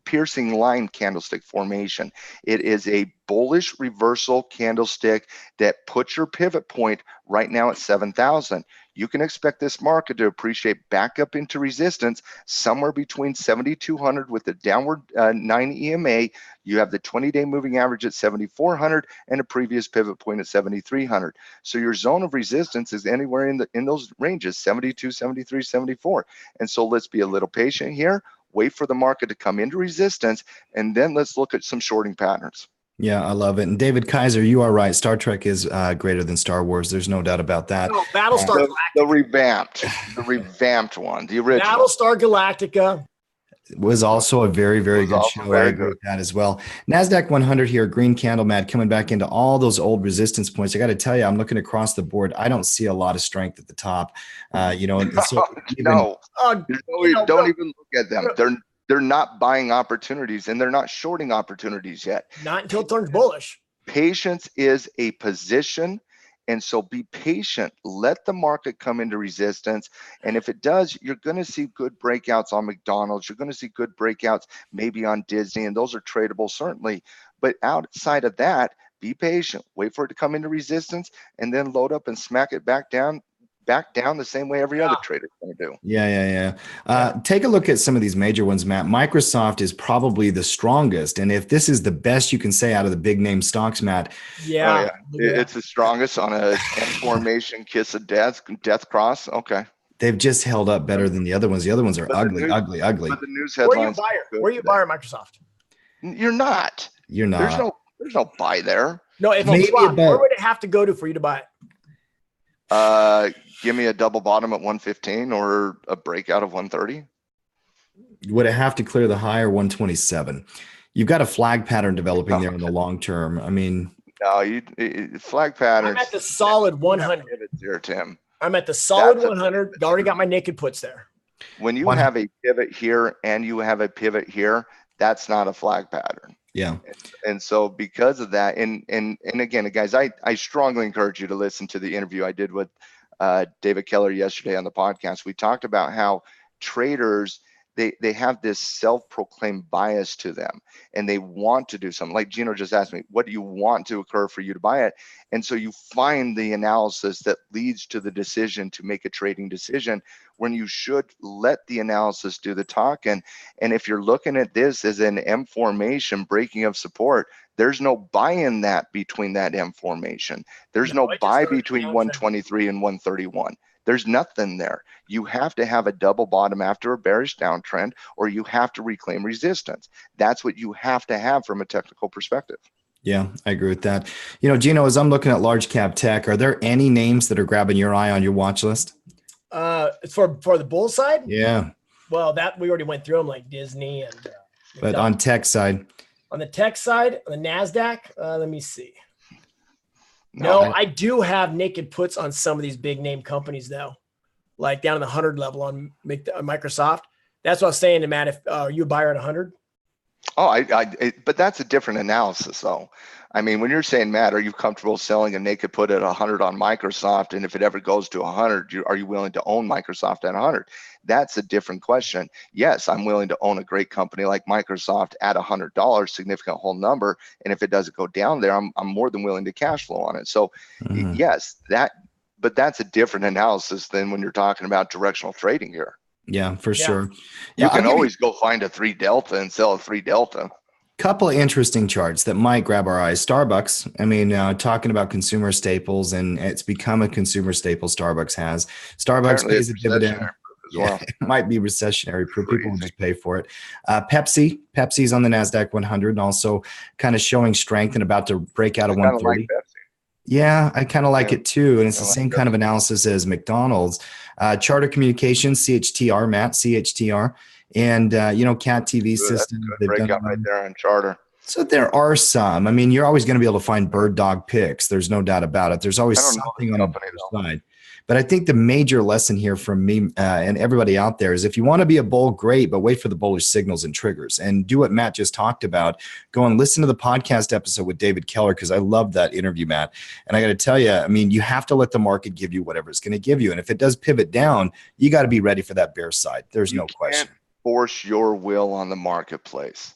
piercing line candlestick formation. It is a bullish reversal candlestick that puts your pivot point right now at 7,000. You can expect this market to appreciate back up into resistance somewhere between 7,200 with the downward 9 EMA. You have the 20-day moving average at 7,400 and a previous pivot point at 7,300. So your zone of resistance is anywhere in those ranges, 72, 73, 74. And so let's be a little patient here. Wait for the market to come into resistance, and then let's look at some shorting patterns. Yeah, I love it. And David Kaiser, you are right. Star Trek is greater than Star Wars. There's no doubt about that. No, Battlestar Galactica. The revamped one, the original. Battlestar Galactica was also a very, very good show. I agree with that as well. NASDAQ 100 here, green candle, Matt, coming back into all those old resistance points. I got to tell you, I'm looking across the board. I don't see a lot of strength at the top. So don't even look at them. They're not buying opportunities, and they're not shorting opportunities yet. Not until it turns bullish. Patience is a position. And so be patient, let the market come into resistance. And if it does, you're going to see good breakouts on McDonald's. You're going to see good breakouts maybe on Disney, and those are tradable, certainly. But outside of that, be patient, wait for it to come into resistance, and then load up and smack it back down the same way every other trader is going to do. Yeah. Take a look at some of these major ones, Matt. Microsoft is probably the strongest. And if this is the best you can say out of the big name stocks, Matt. Yeah. It's the strongest on a formation kiss of death cross. Okay. They've just held up better than the other ones. The other ones are ugly. But the news headlines. Where you buyer Microsoft? You're not. There's no buy there. No, if it's swap, where would it have to go to for you to buy it? Give me a double bottom at 115 or a breakout of 130. Would it have to clear the high or 127? You've got a flag pattern developing there in the long term. I mean, no, flag patterns. I'm at the solid 100. Here, Tim. I'm at the solid 100. Already got my naked puts there. When you have a pivot here and you have a pivot here, that's not a flag pattern. Yeah. And so because of that, and again, guys, I strongly encourage you to listen to the interview I did with David Keller yesterday on the podcast. We talked about how traders, they have this self-proclaimed bias to them, and they want to do something. Like Gino just asked me, what do you want to occur for you to buy it? And so you find the analysis that leads to the decision to make a trading decision, when you should let the analysis do the talking. And if you're looking at this as an M formation breaking of support, there's no buy in that between that M formation. There's no buy between 123 and 131. There's nothing there. You have to have a double bottom after a bearish downtrend, or you have to reclaim resistance. That's what you have to have from a technical perspective. Yeah, I agree with that. Gino, as I'm looking at large cap tech, are there any names that are grabbing your eye on your watch list? For the bull side? Yeah. Well, that we already went through them, like Disney and. But on tech side. On the tech side, on the NASDAQ, let me see. No, I do have naked puts on some of these big name companies, though, like down in the 100 level on Microsoft. That's what I was saying to Matt. If you a buyer at 100? Oh, but that's a different analysis, though. I mean, when you're saying, Matt, are you comfortable selling a naked put at 100 on Microsoft? And if it ever goes to 100, are you willing to own Microsoft at 100? That's a different question. Yes, I'm willing to own a great company like Microsoft at $100, significant whole number. And if it doesn't go down there, I'm more than willing to cash flow on it. So yes, but that's a different analysis than when you're talking about directional trading here. Yeah, for sure. You can always go find a 3 delta and sell a 3 delta. Couple of interesting charts that might grab our eyes. Starbucks, I mean, talking about consumer staples, and it's become a consumer staple. Starbucks pays a dividend. It might be recessionary proof. People will just pay for it. Pepsi's on the NASDAQ 100 and also kind of showing strength and about to break out of 130. Yeah, I kind of like it too. And it's the same kind of analysis as McDonald's. Charter Communications, CHTR, Matt, CHTR. And, Cat TV system. Breakout right there on Charter. So there are some. I mean, you're always going to be able to find bird dog picks. There's no doubt about it. There's always I don't know something this on the company, bearish though. side. But I think the major lesson here from me and everybody out there is if you want to be a bull, great, but wait for the bullish signals and triggers and do what Matt just talked about. Go and listen to the podcast episode with David Keller because I love that interview, Matt. And I got to tell you, I mean, you have to let the market give you whatever it's going to give you. And if it does pivot down, you got to be ready for that bear side. There's no question. Can't force your will on the marketplace.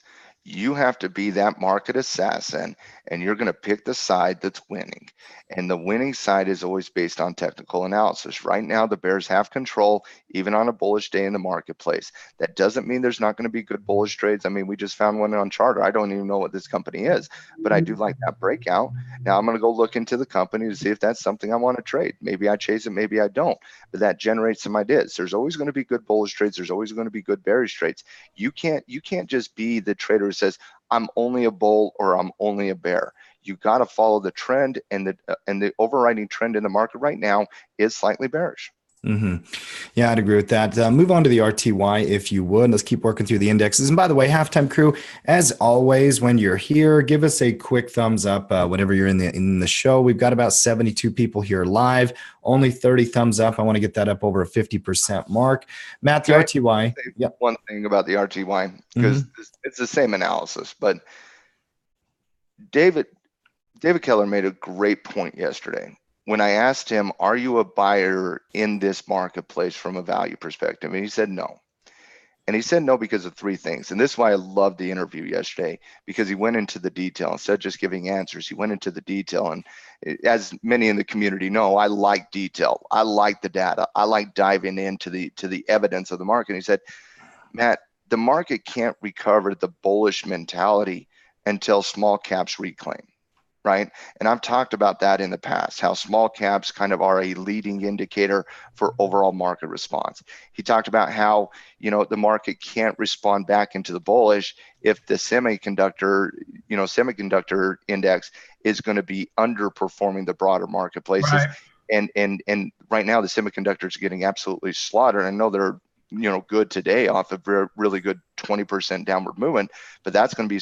You have to be that market assassin, and you're going to pick the side that's winning. And the winning side is always based on technical analysis. Right now, the bears have control, even on a bullish day in the marketplace. That doesn't mean there's not going to be good bullish trades. I mean, we just found one on Charter. I don't even know what this company is, but I do like that breakout. Now I'm going to go look into the company to see if that's something I want to trade. Maybe I chase it, maybe I don't, but that generates some ideas. There's always going to be good bullish trades. There's always going to be good bearish trades. You can't just be the trader who says, I'm only a bull or I'm only a bear. You got to follow the trend, and the overriding trend in the market right now is slightly bearish. Mm-hmm. Yeah, I'd agree with that. Move on to the RTY if you would. Let's keep working through the indexes. And by the way, Halftime Crew, as always, when you're here, give us a quick thumbs up whenever you're in the show. We've got about 72 people here live, only 30 thumbs up. I want to get that up over a 50% mark. Matt, the RTY. Yep. One thing about the RTY, because it's the same analysis, but David Keller made a great point yesterday when I asked him, are you a buyer in this marketplace from a value perspective? And he said no. And he said no because of three things. And this is why I loved the interview yesterday, because he went into the detail. Instead of just giving answers, he went into the detail. And as many in the community know, I like detail. I like the data. I like diving into the evidence of the market. And he said, Matt, the market can't recover the bullish mentality until small caps reclaim. Right. And I've talked about that in the past, how small caps kind of are a leading indicator for overall market response. He talked about how, the market can't respond back into the bullish if the semiconductor index is going to be underperforming the broader marketplaces. Right. And right now the semiconductors are getting absolutely slaughtered. I know they're good today off of really good 20% downward movement, but that's going to be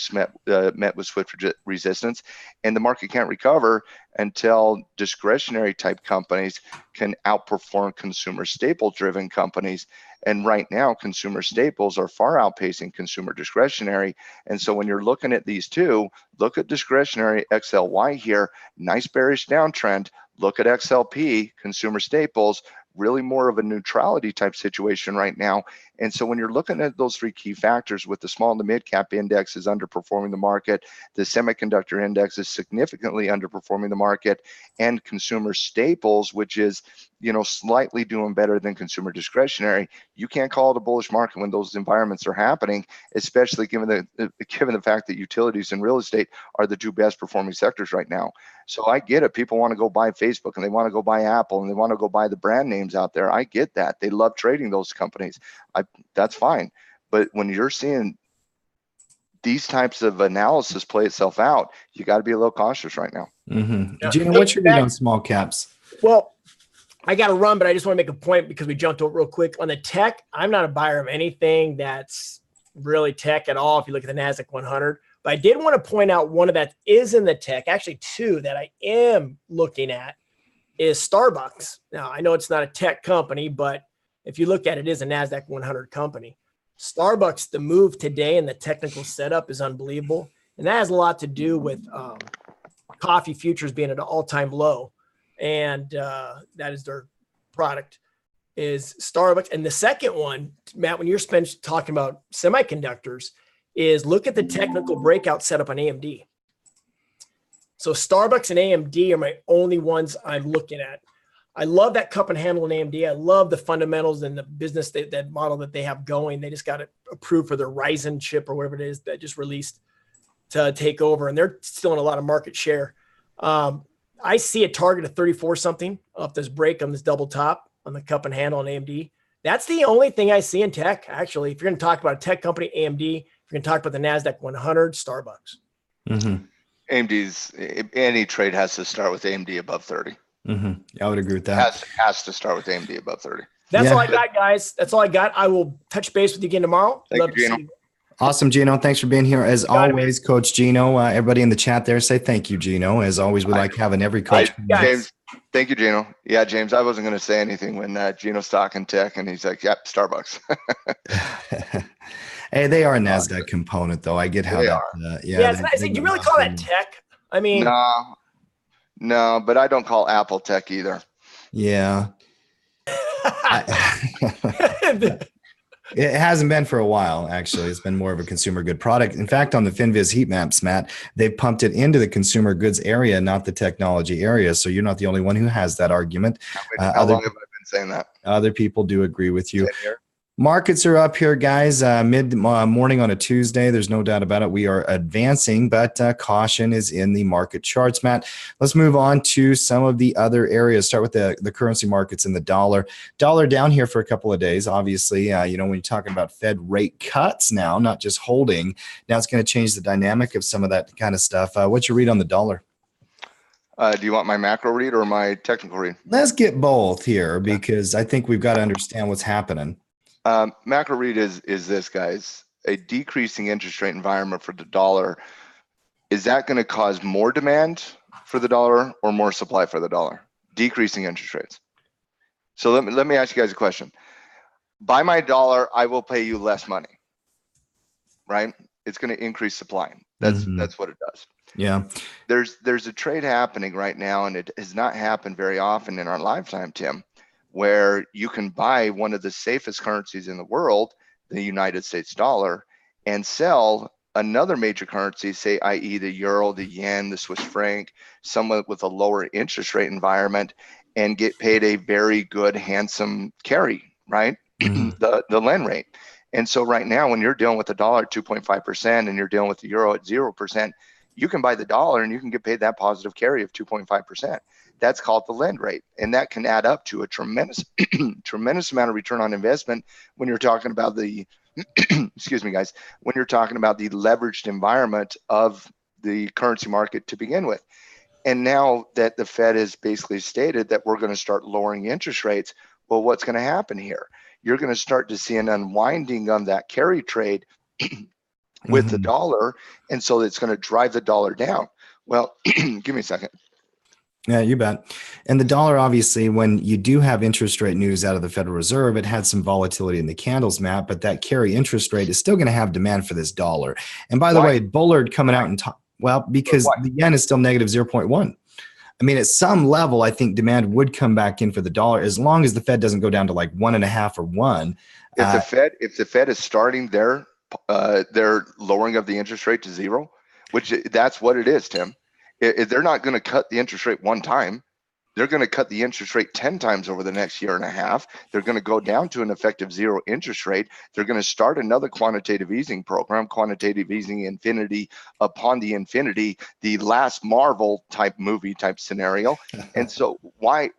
met with swift resistance, and the market can't recover until discretionary type companies can outperform consumer staple driven companies. And right now, consumer staples are far outpacing consumer discretionary. And so when you're looking at these two, look at discretionary XLY here, nice bearish downtrend. Look at XLP, consumer staples, really more of a neutrality type situation right now. And so when you're looking at those three key factors, with the small and the mid cap index is underperforming the market, the semiconductor index is significantly underperforming the market, and consumer staples, which is slightly doing better than consumer discretionary, you can't call it a bullish market when those environments are happening, especially given the fact that utilities and real estate are the two best performing sectors right now. So I get it. People want to go buy Facebook, and they want to go buy Apple, and they want to go buy the brand names out there. I get that. They love trading those companies. That's fine. But when you're seeing these types of analysis play itself out, you got to be a little cautious right now. Mm-hmm. Yeah. Gina, what's your read on small caps? Well, I got to run, but I just want to make a point because we jumped over real quick on the tech. I'm not a buyer of anything that's really tech at all. If you look at the NASDAQ 100, but I did want to point out one of that is in the tech. Actually, two that I am looking at is Starbucks. Now, I know it's not a tech company, but if you look at it, it is a NASDAQ 100 company. Starbucks, the move today and the technical setup is unbelievable. And that has a lot to do with coffee futures being at an all-time low. And that is their product is Starbucks. And the second one, Matt, when you're talking about semiconductors, is look at the technical breakout setup on AMD. So Starbucks and AMD are my only ones I'm looking at. I love that cup and handle in AMD. I love the fundamentals and the business, that model that they have going. They just got it approved for their Ryzen chip or whatever it is that just released to take over. And they're still in a lot of market share. I see a target of 34 something off this break on this double top on the cup and handle on AMD. That's the only thing I see in tech, actually. If you're going to talk about a tech company, AMD. If you're going to talk about the NASDAQ 100, Starbucks. Mm-hmm. AMD's, any trade has to start with AMD above 30. Mm-hmm. I would agree with that. Has to start with AMD above 30. That's all I got, guys. That's all I got. I will touch base with you again tomorrow. Thank you, Gino. Awesome, Gino. Thanks for being here. As Got it, always, Coach Gino, everybody in the chat there, say thank you, Gino. As always, we like having every coach. James, thank you, Gino. Yeah, James, I wasn't going to say anything when Gino's talking tech, and he's like, "Yep, Starbucks." Hey, they are a NASDAQ component, though. I get how They that. are. Yeah, it's nice. Do you really call that tech? I mean, no, but I don't call Apple tech either. Yeah. It hasn't been for a while, actually. It's been more of a consumer good product. In fact, on the FinViz heat maps, Matt, they pumped it into the consumer goods area, not the technology area. So you're not the only one who has that argument. How long have I been saying that? Other people do agree with you. 10 years? Markets are up here, guys. Mid morning on a Tuesday. There's no doubt about it. We are advancing, but caution is in the market charts, Matt. Let's move on to some of the other areas. Start with the currency markets and the dollar. Dollar down here for a couple of days. Obviously, when you're talking about Fed rate cuts now, not just holding, now it's going to change the dynamic of some of that kind of stuff. What's your read on the dollar? Do you want my macro read or my technical read? Let's get both here because I think we've got to understand what's happening. Macro read is this, guys. A decreasing interest rate environment for the dollar. Is that going to cause more demand for the dollar or more supply for the dollar? Decreasing interest rates. So let me ask you guys a question. Buy my dollar, I will pay you less money. Right? It's going to increase supply. That's what it does. Yeah. There's a trade happening right now, and it has not happened very often in our lifetime, Tim, where you can buy one of the safest currencies in the world, the United States dollar, and sell another major currency, say, i.e. the euro, the yen, the Swiss franc, someone with a lower interest rate environment, and get paid a very good, handsome carry, right? The lend rate. And so right now, when you're dealing with the dollar at 2.5% and you're dealing with the euro at 0%, you can buy the dollar and you can get paid that positive carry of 2.5%. That's called the lend rate. And that can add up to a tremendous, tremendous amount of return on investment when you're talking about the, excuse me, guys, when you're talking about the leveraged environment of the currency market to begin with. And now that the Fed has basically stated that we're going to start lowering interest rates, well, what's going to happen here? You're going to start to see an unwinding on that carry trade with the dollar. And so it's going to drive the dollar down. Well, give me a second. Yeah, you bet. And the dollar, obviously, when you do have interest rate news out of the Federal Reserve, it had some volatility in the candles, Matt, but that carry interest rate is still going to have demand for this dollar. And by the way, Bullard coming out and because the yen is still negative 0.1. I mean, at some level, I think demand would come back in for the dollar as long as the Fed doesn't go down to like 1.5 or 1. If the Fed is starting their lowering of the interest rate to 0, which that's what it is, Tim. They're not going to cut the interest rate one time. They're going to cut the interest rate 10 times over the next year and a half. They're going to go down to an effective 0 interest rate. They're going to start another quantitative easing program, quantitative easing infinity upon the infinity, the last Marvel type movie type scenario. And so why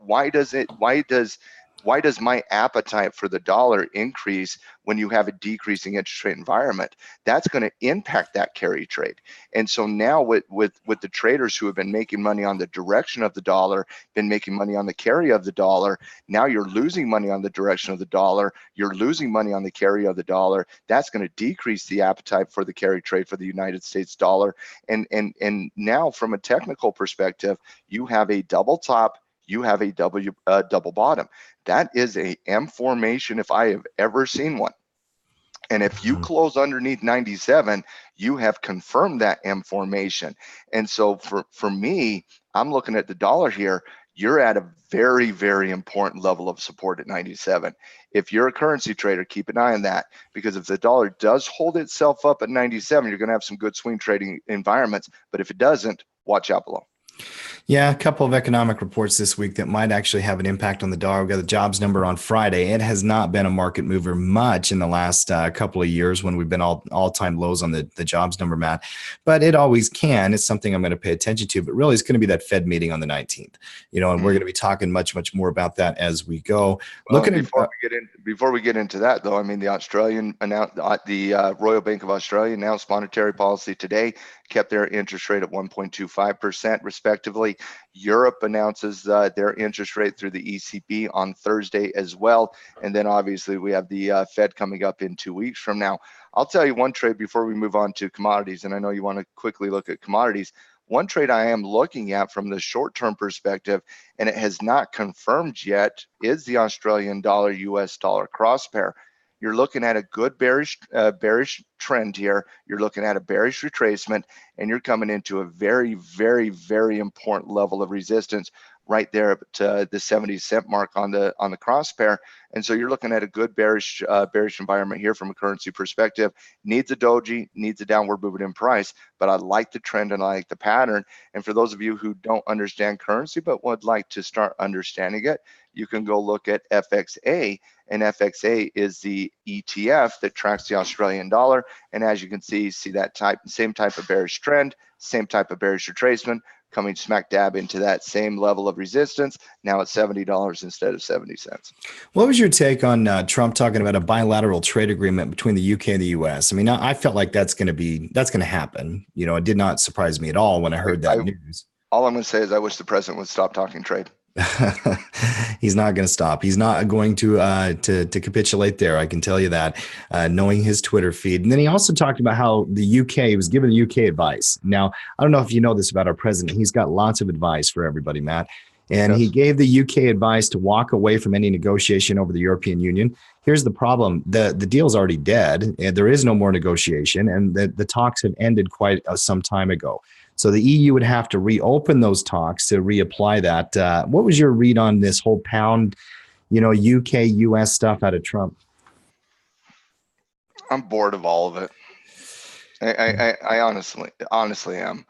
does my appetite for the dollar increase when you have a decreasing interest rate environment? That's going to impact that carry trade. And so now with the traders who have been making money on the direction of the dollar, been making money on the carry of the dollar, now you're losing money on the direction of the dollar, you're losing money on the carry of the dollar. That's going to decrease the appetite for the carry trade for the United States dollar. And now from a technical perspective, you have a double top, you have a double bottom. That is a M formation if I have ever seen one. And if you close underneath 97, you have confirmed that M formation. And so for me, I'm looking at the dollar here. You're at a very, very important level of support at 97. If you're a currency trader, keep an eye on that, because if the dollar does hold itself up at 97, you're going to have some good swing trading environments. But if it doesn't, watch out below. Yeah, a couple of economic reports this week that might actually have an impact on the dollar. We got the jobs number on Friday. It has not been a market mover much in the last couple of years when we've been all-time lows on the jobs number, Matt. But it always can. It's something I'm going to pay attention to. But really, it's going to be that Fed meeting on the 19th. And we're going to be talking much, much more about that as we go. Well, before we get into that, though, I mean, the Australian announced the Royal Bank of Australia announced monetary policy today, kept their interest rate at 1.25%. respectively. Europe announces their interest rate through the ECB on Thursday as well. And then obviously we have the Fed coming up in 2 weeks from now. I'll tell you one trade before we move on to commodities, and I know you want to quickly look at commodities. One trade I am looking at from the short-term perspective, and it has not confirmed yet, is the Australian dollar US dollar cross pair. You're looking at a good bearish trend here. You're looking at a bearish retracement, and you're coming into a very, very, very important level of resistance right there at the 70-cent mark on the cross pair. And so you're looking at a good bearish environment here from a currency perspective. Needs a doji, needs a downward movement in price, but I like the trend and I like the pattern. And for those of you who don't understand currency but would like to start understanding it, you can go look at FXA, and FXA is the ETF that tracks the Australian dollar. And as you can see that same type of bearish trend, same type of bearish retracement, coming smack dab into that same level of resistance, now at $70 instead of 70 cents. What was your take on Trump talking about a bilateral trade agreement between the UK and the US? I mean, I felt like that's going to happen. You know, it did not surprise me at all when I heard that news. All I'm going to say is I wish the president would stop talking trade. He's not going to stop. He's not going to capitulate there. I can tell you that, knowing his Twitter feed. And then he also talked about how the UK was giving the UK advice. Now, I don't know if you know this about our president. He's got lots of advice for everybody, Matt. And yes, he gave the UK advice to walk away from any negotiation over the European Union. Here's the problem. The deal's already dead. And there is no more negotiation. And the talks have ended quite some time ago. So the EU would have to reopen those talks to reapply that. What was your read on this whole pound, UK, US stuff out of Trump? I'm bored of all of it. I honestly am.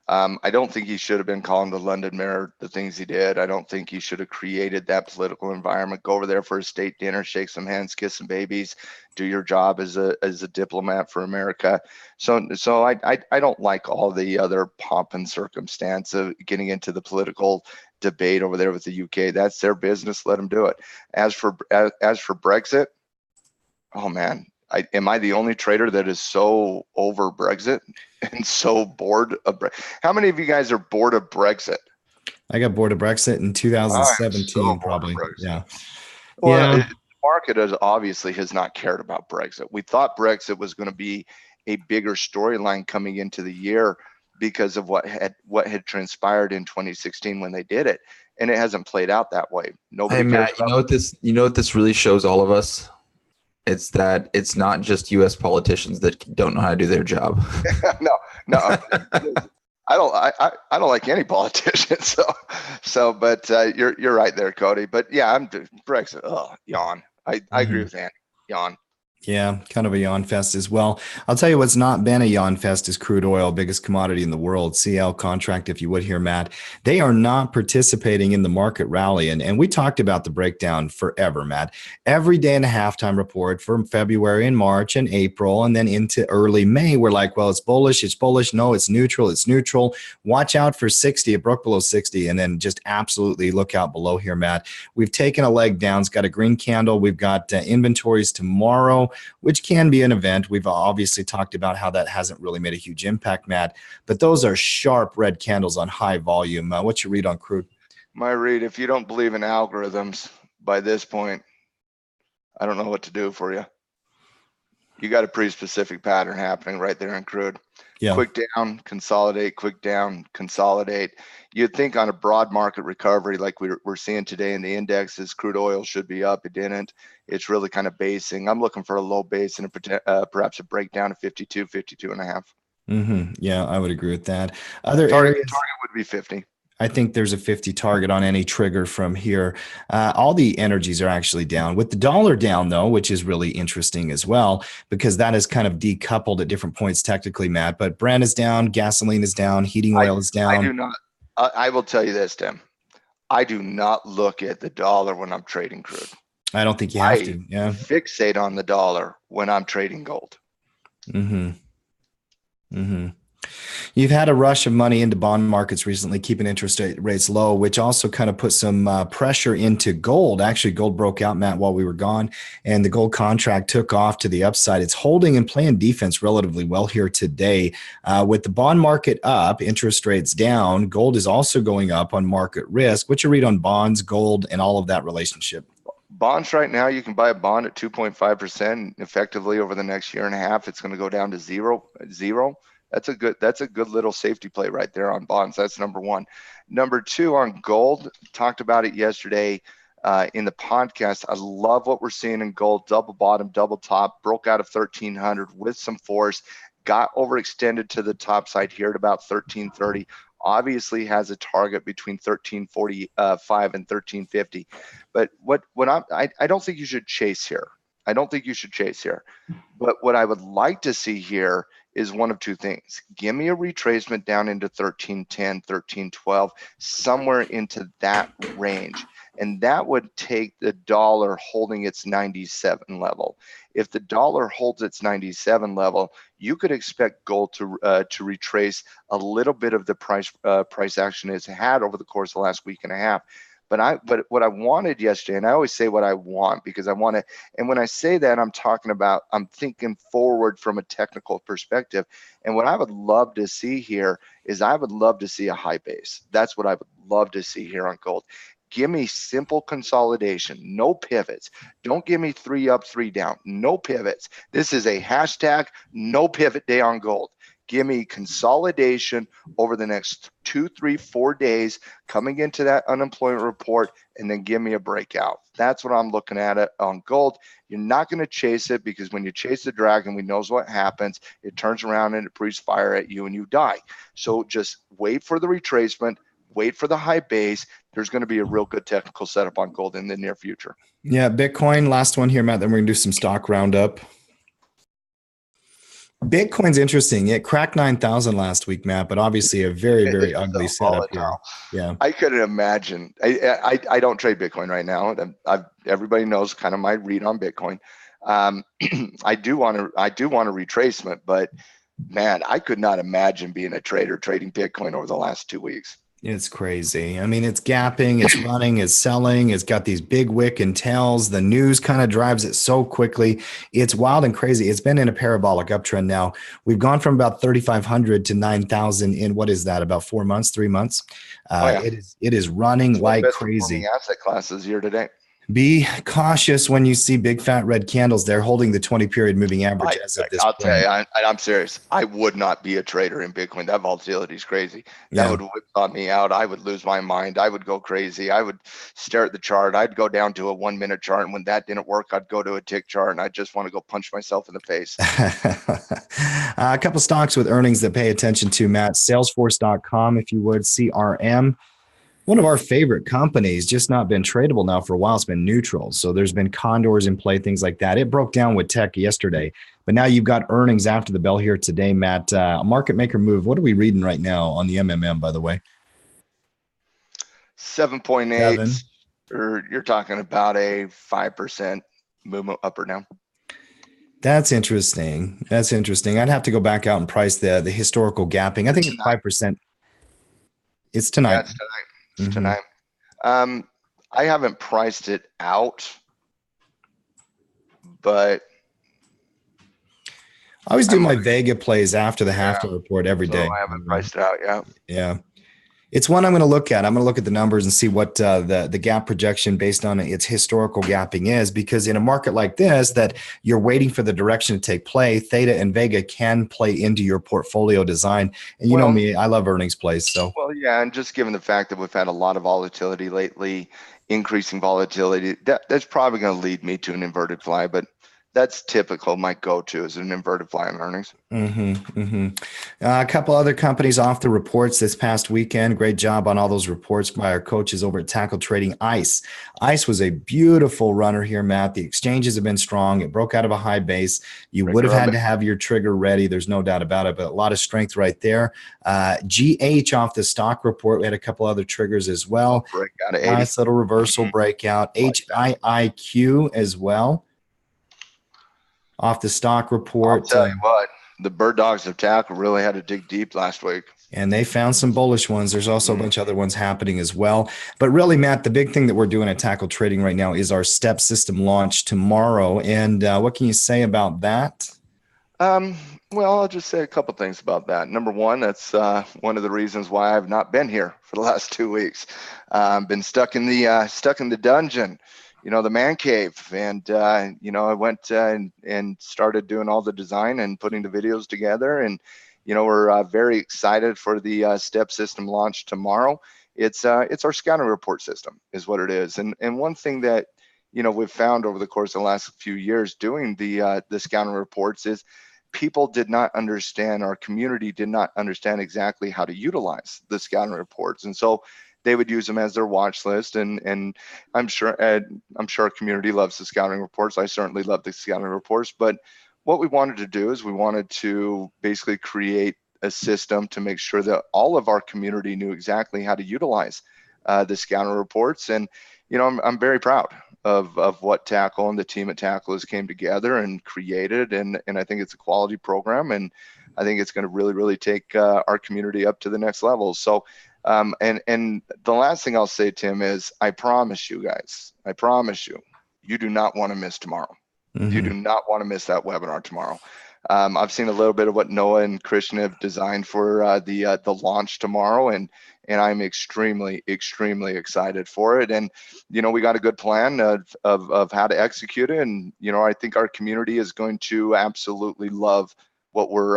I don't think he should have been calling the London Mirror the things he did. I don't think he should have created that political environment. Go over there for a state dinner, shake some hands, kiss some babies, do your job as a diplomat for America. So I don't like all the other pomp and circumstance of getting into the political debate over there with the UK. That's their business. Let them do it. As for Brexit, oh man. Am I the only trader that is so over Brexit and so bored of Brexit? How many of you guys are bored of Brexit? I got bored of Brexit in 2017, so probably. Yeah. Well, the market has not cared about Brexit. We thought Brexit was going to be a bigger storyline coming into the year because of what had transpired in 2016 when they did it, and it hasn't played out that way. Nobody. Hey Matt, you know what this really shows all of us? It's that it's not just U.S. politicians that don't know how to do their job. No, I don't like any politicians. But you're right there, Cody. But yeah, I'm Brexit. Oh, yawn. I agree with Andy. Yawn. Yeah, kind of a yawn fest as well. I'll tell you what's not been a yawn fest is crude oil, biggest commodity in the world, CL contract, if you would here, Matt. They are not participating in the market rally. And we talked about the breakdown forever, Matt. Every day in a halftime report from February and March and April, and then into early May, we're like, well, it's bullish. No, it's neutral. Watch out for 60. It broke below 60. And then just absolutely look out below here, Matt. We've taken a leg down. It's got a green candle. We've got inventories tomorrow, which can be an event. We've obviously talked about how that hasn't really made a huge impact, Matt, but those are sharp red candles on high volume. What's your read on crude? My read, if you don't believe in algorithms by this point, I don't know what to do for you. You got a pretty specific pattern happening right there in crude. Yeah. Quick down, consolidate, quick down, consolidate. You'd think on a broad market recovery like we're seeing today in the indexes, crude oil should be up. It didn't. It's really kind of basing. I'm looking for a low base and perhaps a breakdown of 52 and a half. Mm-hmm. Yeah, I would agree with that. Other target areas, would be 50. I think there's a 50 target on any trigger from here. All the energies are actually down. With the dollar down, though, which is really interesting as well, because that is kind of decoupled at different points technically, Matt. But Brent is down, gasoline is down, heating oil is down. I do not. I will tell you this, Tim. I do not look at the dollar when I'm trading crude. I don't think you have to. Yeah. Fixate on the dollar when I'm trading gold. Mm-hmm. Mm-hmm. You've had a rush of money into bond markets recently, keeping interest rates low, which also kind of put some pressure into gold. Actually, gold broke out, Matt, while we were gone, and the gold contract took off to the upside. It's holding and playing defense relatively well here today. With the bond market up, interest rates down, gold is also going up on market risk. What's your read on bonds, gold, and all of that relationship? Bonds right now, you can buy a bond at 2.5%. Effectively over the next year and a half, it's going to go down to zero. That's a good little safety play right there on bonds. That's number one. Number two, on gold, talked about it yesterday in the podcast. I love what we're seeing in gold. Double bottom, double top, broke out of 1300 with some force, got overextended to the top side here at about 1330. Obviously has a target between 1345 and 1350. But I don't think you should chase here. But what I would like to see here is one of two things. Give me a retracement down into 1310, 1312, somewhere into that range. And that would take the dollar holding its 97 level. If the dollar holds its 97 level, you could expect gold to retrace a little bit of the price action it's had over the course of the last week and a half. But what I wanted yesterday, and I always say what I want because I want to, and when I say that, I'm thinking forward from a technical perspective. And what I would love to see here is I would love to see a high base. That's what I would love to see here on gold. Give me simple consolidation, no pivots. Don't give me 3 up, 3 down, no pivots. This is a hashtag no pivot day on gold. Give me consolidation over the next 2, 3, 4 days coming into that unemployment report, and then give me a breakout. That's what I'm looking at it on gold. You're not going to chase it because when you chase the dragon, we knows what happens. It turns around and it breathes fire at you and you die. So just wait for the retracement. Wait for the high base. There's going to be a real good technical setup on gold in the near future. Yeah, Bitcoin, last one here, Matt. Then we're going to do some stock roundup. Bitcoin's interesting. It cracked 9,000 last week, Matt, but obviously a very, very ugly setup here. Yeah, I couldn't imagine. I don't trade Bitcoin right now. Everybody knows kind of my read on Bitcoin. I do want a retracement, but man, I could not imagine being a trader trading Bitcoin over the last 2 weeks. It's crazy. I mean, it's gapping, it's running, it's selling, it's got these big wick and tails. The news kind of drives it so quickly. It's wild and crazy. It's been in a parabolic uptrend now. We've gone from about 3,500 to 9,000 in what is that? About 4 months, 3 months. It is running like crazy. Asset classes year to date. Be cautious when you see big fat red candles. They're holding the 20-period moving average as of this point. I'll tell you, I'm serious. I would not be a trader in Bitcoin. That volatility is crazy. That would whip on me out. I would lose my mind. I would go crazy. I would stare at the chart. I'd go down to a 1-minute chart. And when that didn't work, I'd go to a tick chart. And I just want to go punch myself in the face. A couple stocks with earnings that pay attention to, Matt. Salesforce.com, if you would. CRM. One of our favorite companies, just not been tradable now for a while. It's been neutral. So there's been condors in play, things like that. It broke down with tech yesterday, but now you've got earnings after the bell here today, Matt. A market maker move. What are we reading right now on the MMM, by the way? 7.8, or you're talking about a 5% movement up or down. That's interesting. I'd have to go back out and price the historical gapping. I think it's 5%. It's tonight. Yeah, it's tonight. Tonight. I haven't priced it out, but I always do my Vega plays after the halftime report every day. I haven't priced it out. Yeah. It's one I'm going to look at. I'm going to look at the numbers and see what the gap projection based on its historical gapping is, because in a market like this that you're waiting for the direction to take play, Theta and Vega can play into your portfolio design. And you know me, I love earnings plays. So and just given the fact that we've had a lot of volatility lately, increasing volatility, that's probably going to lead me to an inverted fly, but that's typical. My go-to is an inverted fly on earnings. A couple other companies off the reports this past weekend. Great job on all those reports by our coaches over at Tackle Trading. ICE was a beautiful runner here, Matt. The exchanges have been strong. It broke out of a high base. You would have had to have your trigger ready. There's no doubt about it, but a lot of strength right there. GH off the stock report. We had a couple other triggers as well. Nice little reversal breakout. HIIQ as well. Off the stock report. I'll tell you what, the bird dogs of tackle really had to dig deep last week. And they found some bullish ones. There's also a bunch of other ones happening as well. But really, Matt, the big thing that we're doing at Tackle Trading right now is our step system launch tomorrow. And what can you say about that? Well, I'll just say a couple things about that. Number one, that's one of the reasons why I've not been here for the last 2 weeks. Been stuck in the dungeon, the man cave, and I went and started doing all the design and putting the videos together, and we're very excited for the step system launch tomorrow. It's our scouting report system is what it is, and one thing that we've found over the course of the last few years doing the scouting reports is people did not understand, our community did not understand exactly how to utilize the scouting reports, and so they would use them as their watch list. And I'm sure our community loves the scouting reports. I certainly love the scouting reports. But what we wanted to do is we wanted to basically create a system to make sure that all of our community knew exactly how to utilize the scouting reports. And I'm very proud of what Tackle and the team at Tackle has came together and created, and I think it's a quality program, and I think it's going to really, really take our community up to the next level. So and the last thing I'll say, Tim, is I promise you guys, you do not want to miss tomorrow. Mm-hmm. You do not want to miss that webinar tomorrow. I've seen a little bit of what Noah and Christian have designed for the launch tomorrow, and I'm extremely, extremely excited for it. And we got a good plan of how to execute it, and I think our community is going to absolutely love what we're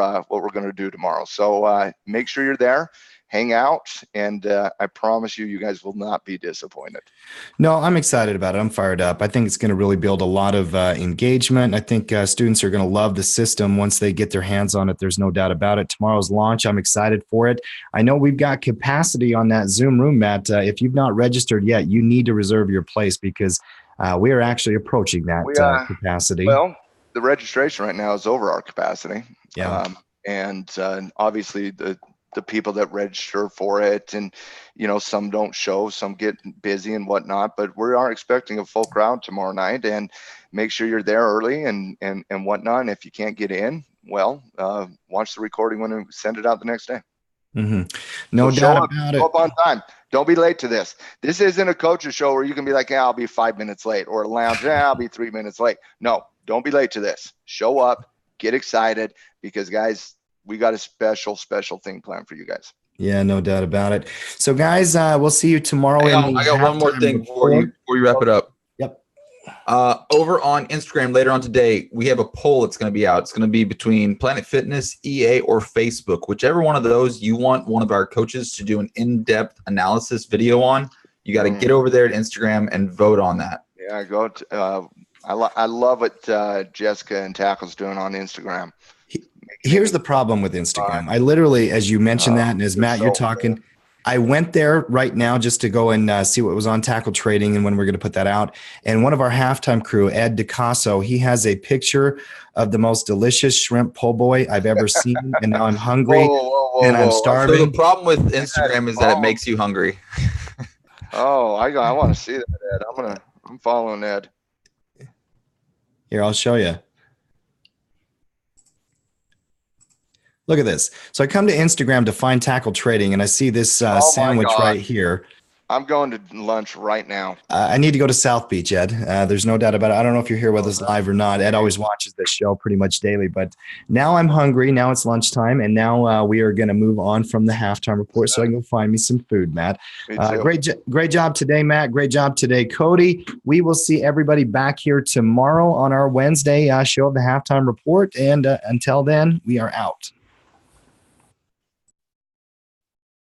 going to do tomorrow. So make sure you're there. Hang out, and I promise you guys will not be disappointed. No, I'm excited about it. I'm fired up. I think it's going to really build a lot of engagement. I think students are going to love the system once they get their hands on it. There's no doubt about it. Tomorrow's launch, I'm excited for it. I know we've got capacity on that Zoom room, Matt. If you've not registered yet, you need to reserve your place because we are actually approaching that capacity. Well, the registration right now is over our capacity. Yeah. And obviously the people that register for it, and some don't show, some get busy and whatnot, but we are expecting a full crowd tomorrow night, and make sure you're there early and whatnot. And if you can't get in, well, watch the recording when we send it out the next day. Mm-hmm. No doubt about it. Show up on time. Don't be late to this. This isn't a coach's show where you can be like, I'll be 5 minutes late, or a lounge, I'll be 3 minutes late. No, don't be late to this. Show up, get excited, because guys, we got a special thing planned for you guys. Yeah, no doubt about it. So guys, we'll see you tomorrow. I got one more thing before you wrap it up. Yep. Over on Instagram later on today, we have a poll that's going to be out. It's going to be between Planet Fitness, EA, or Facebook. Whichever one of those you want one of our coaches to do an in-depth analysis video on, you got to get over there to Instagram and vote on that. Yeah, go to, I love what Jessica and Tackle's doing on Instagram. Here's the problem with Instagram. I literally, as you mentioned that, and as Matt, you're talking, I went there right now just to go and see what was on Tackle Trading and when we're going to put that out. And one of our halftime crew, Ed DeCasso, he has a picture of the most delicious shrimp po' boy I've ever seen. And now I'm hungry and I'm starving. So the problem with Instagram is that it makes you hungry. I want to see that, Ed. I'm following Ed. Here, I'll show you. Look at this. So I come to Instagram to find Tackle Trading, and I see this sandwich right here. I'm going to lunch right now. I need to go to South Beach, Ed. There's no doubt about it. I don't know if you're here with us live or not. Ed always watches this show pretty much daily. But now I'm hungry. Now it's lunchtime, and now we are going to move on from the halftime report so I can go find me some food, Matt. Great job today, Matt. Great job today, Cody. We will see everybody back here tomorrow on our Wednesday show of the halftime report. And until then, we are out.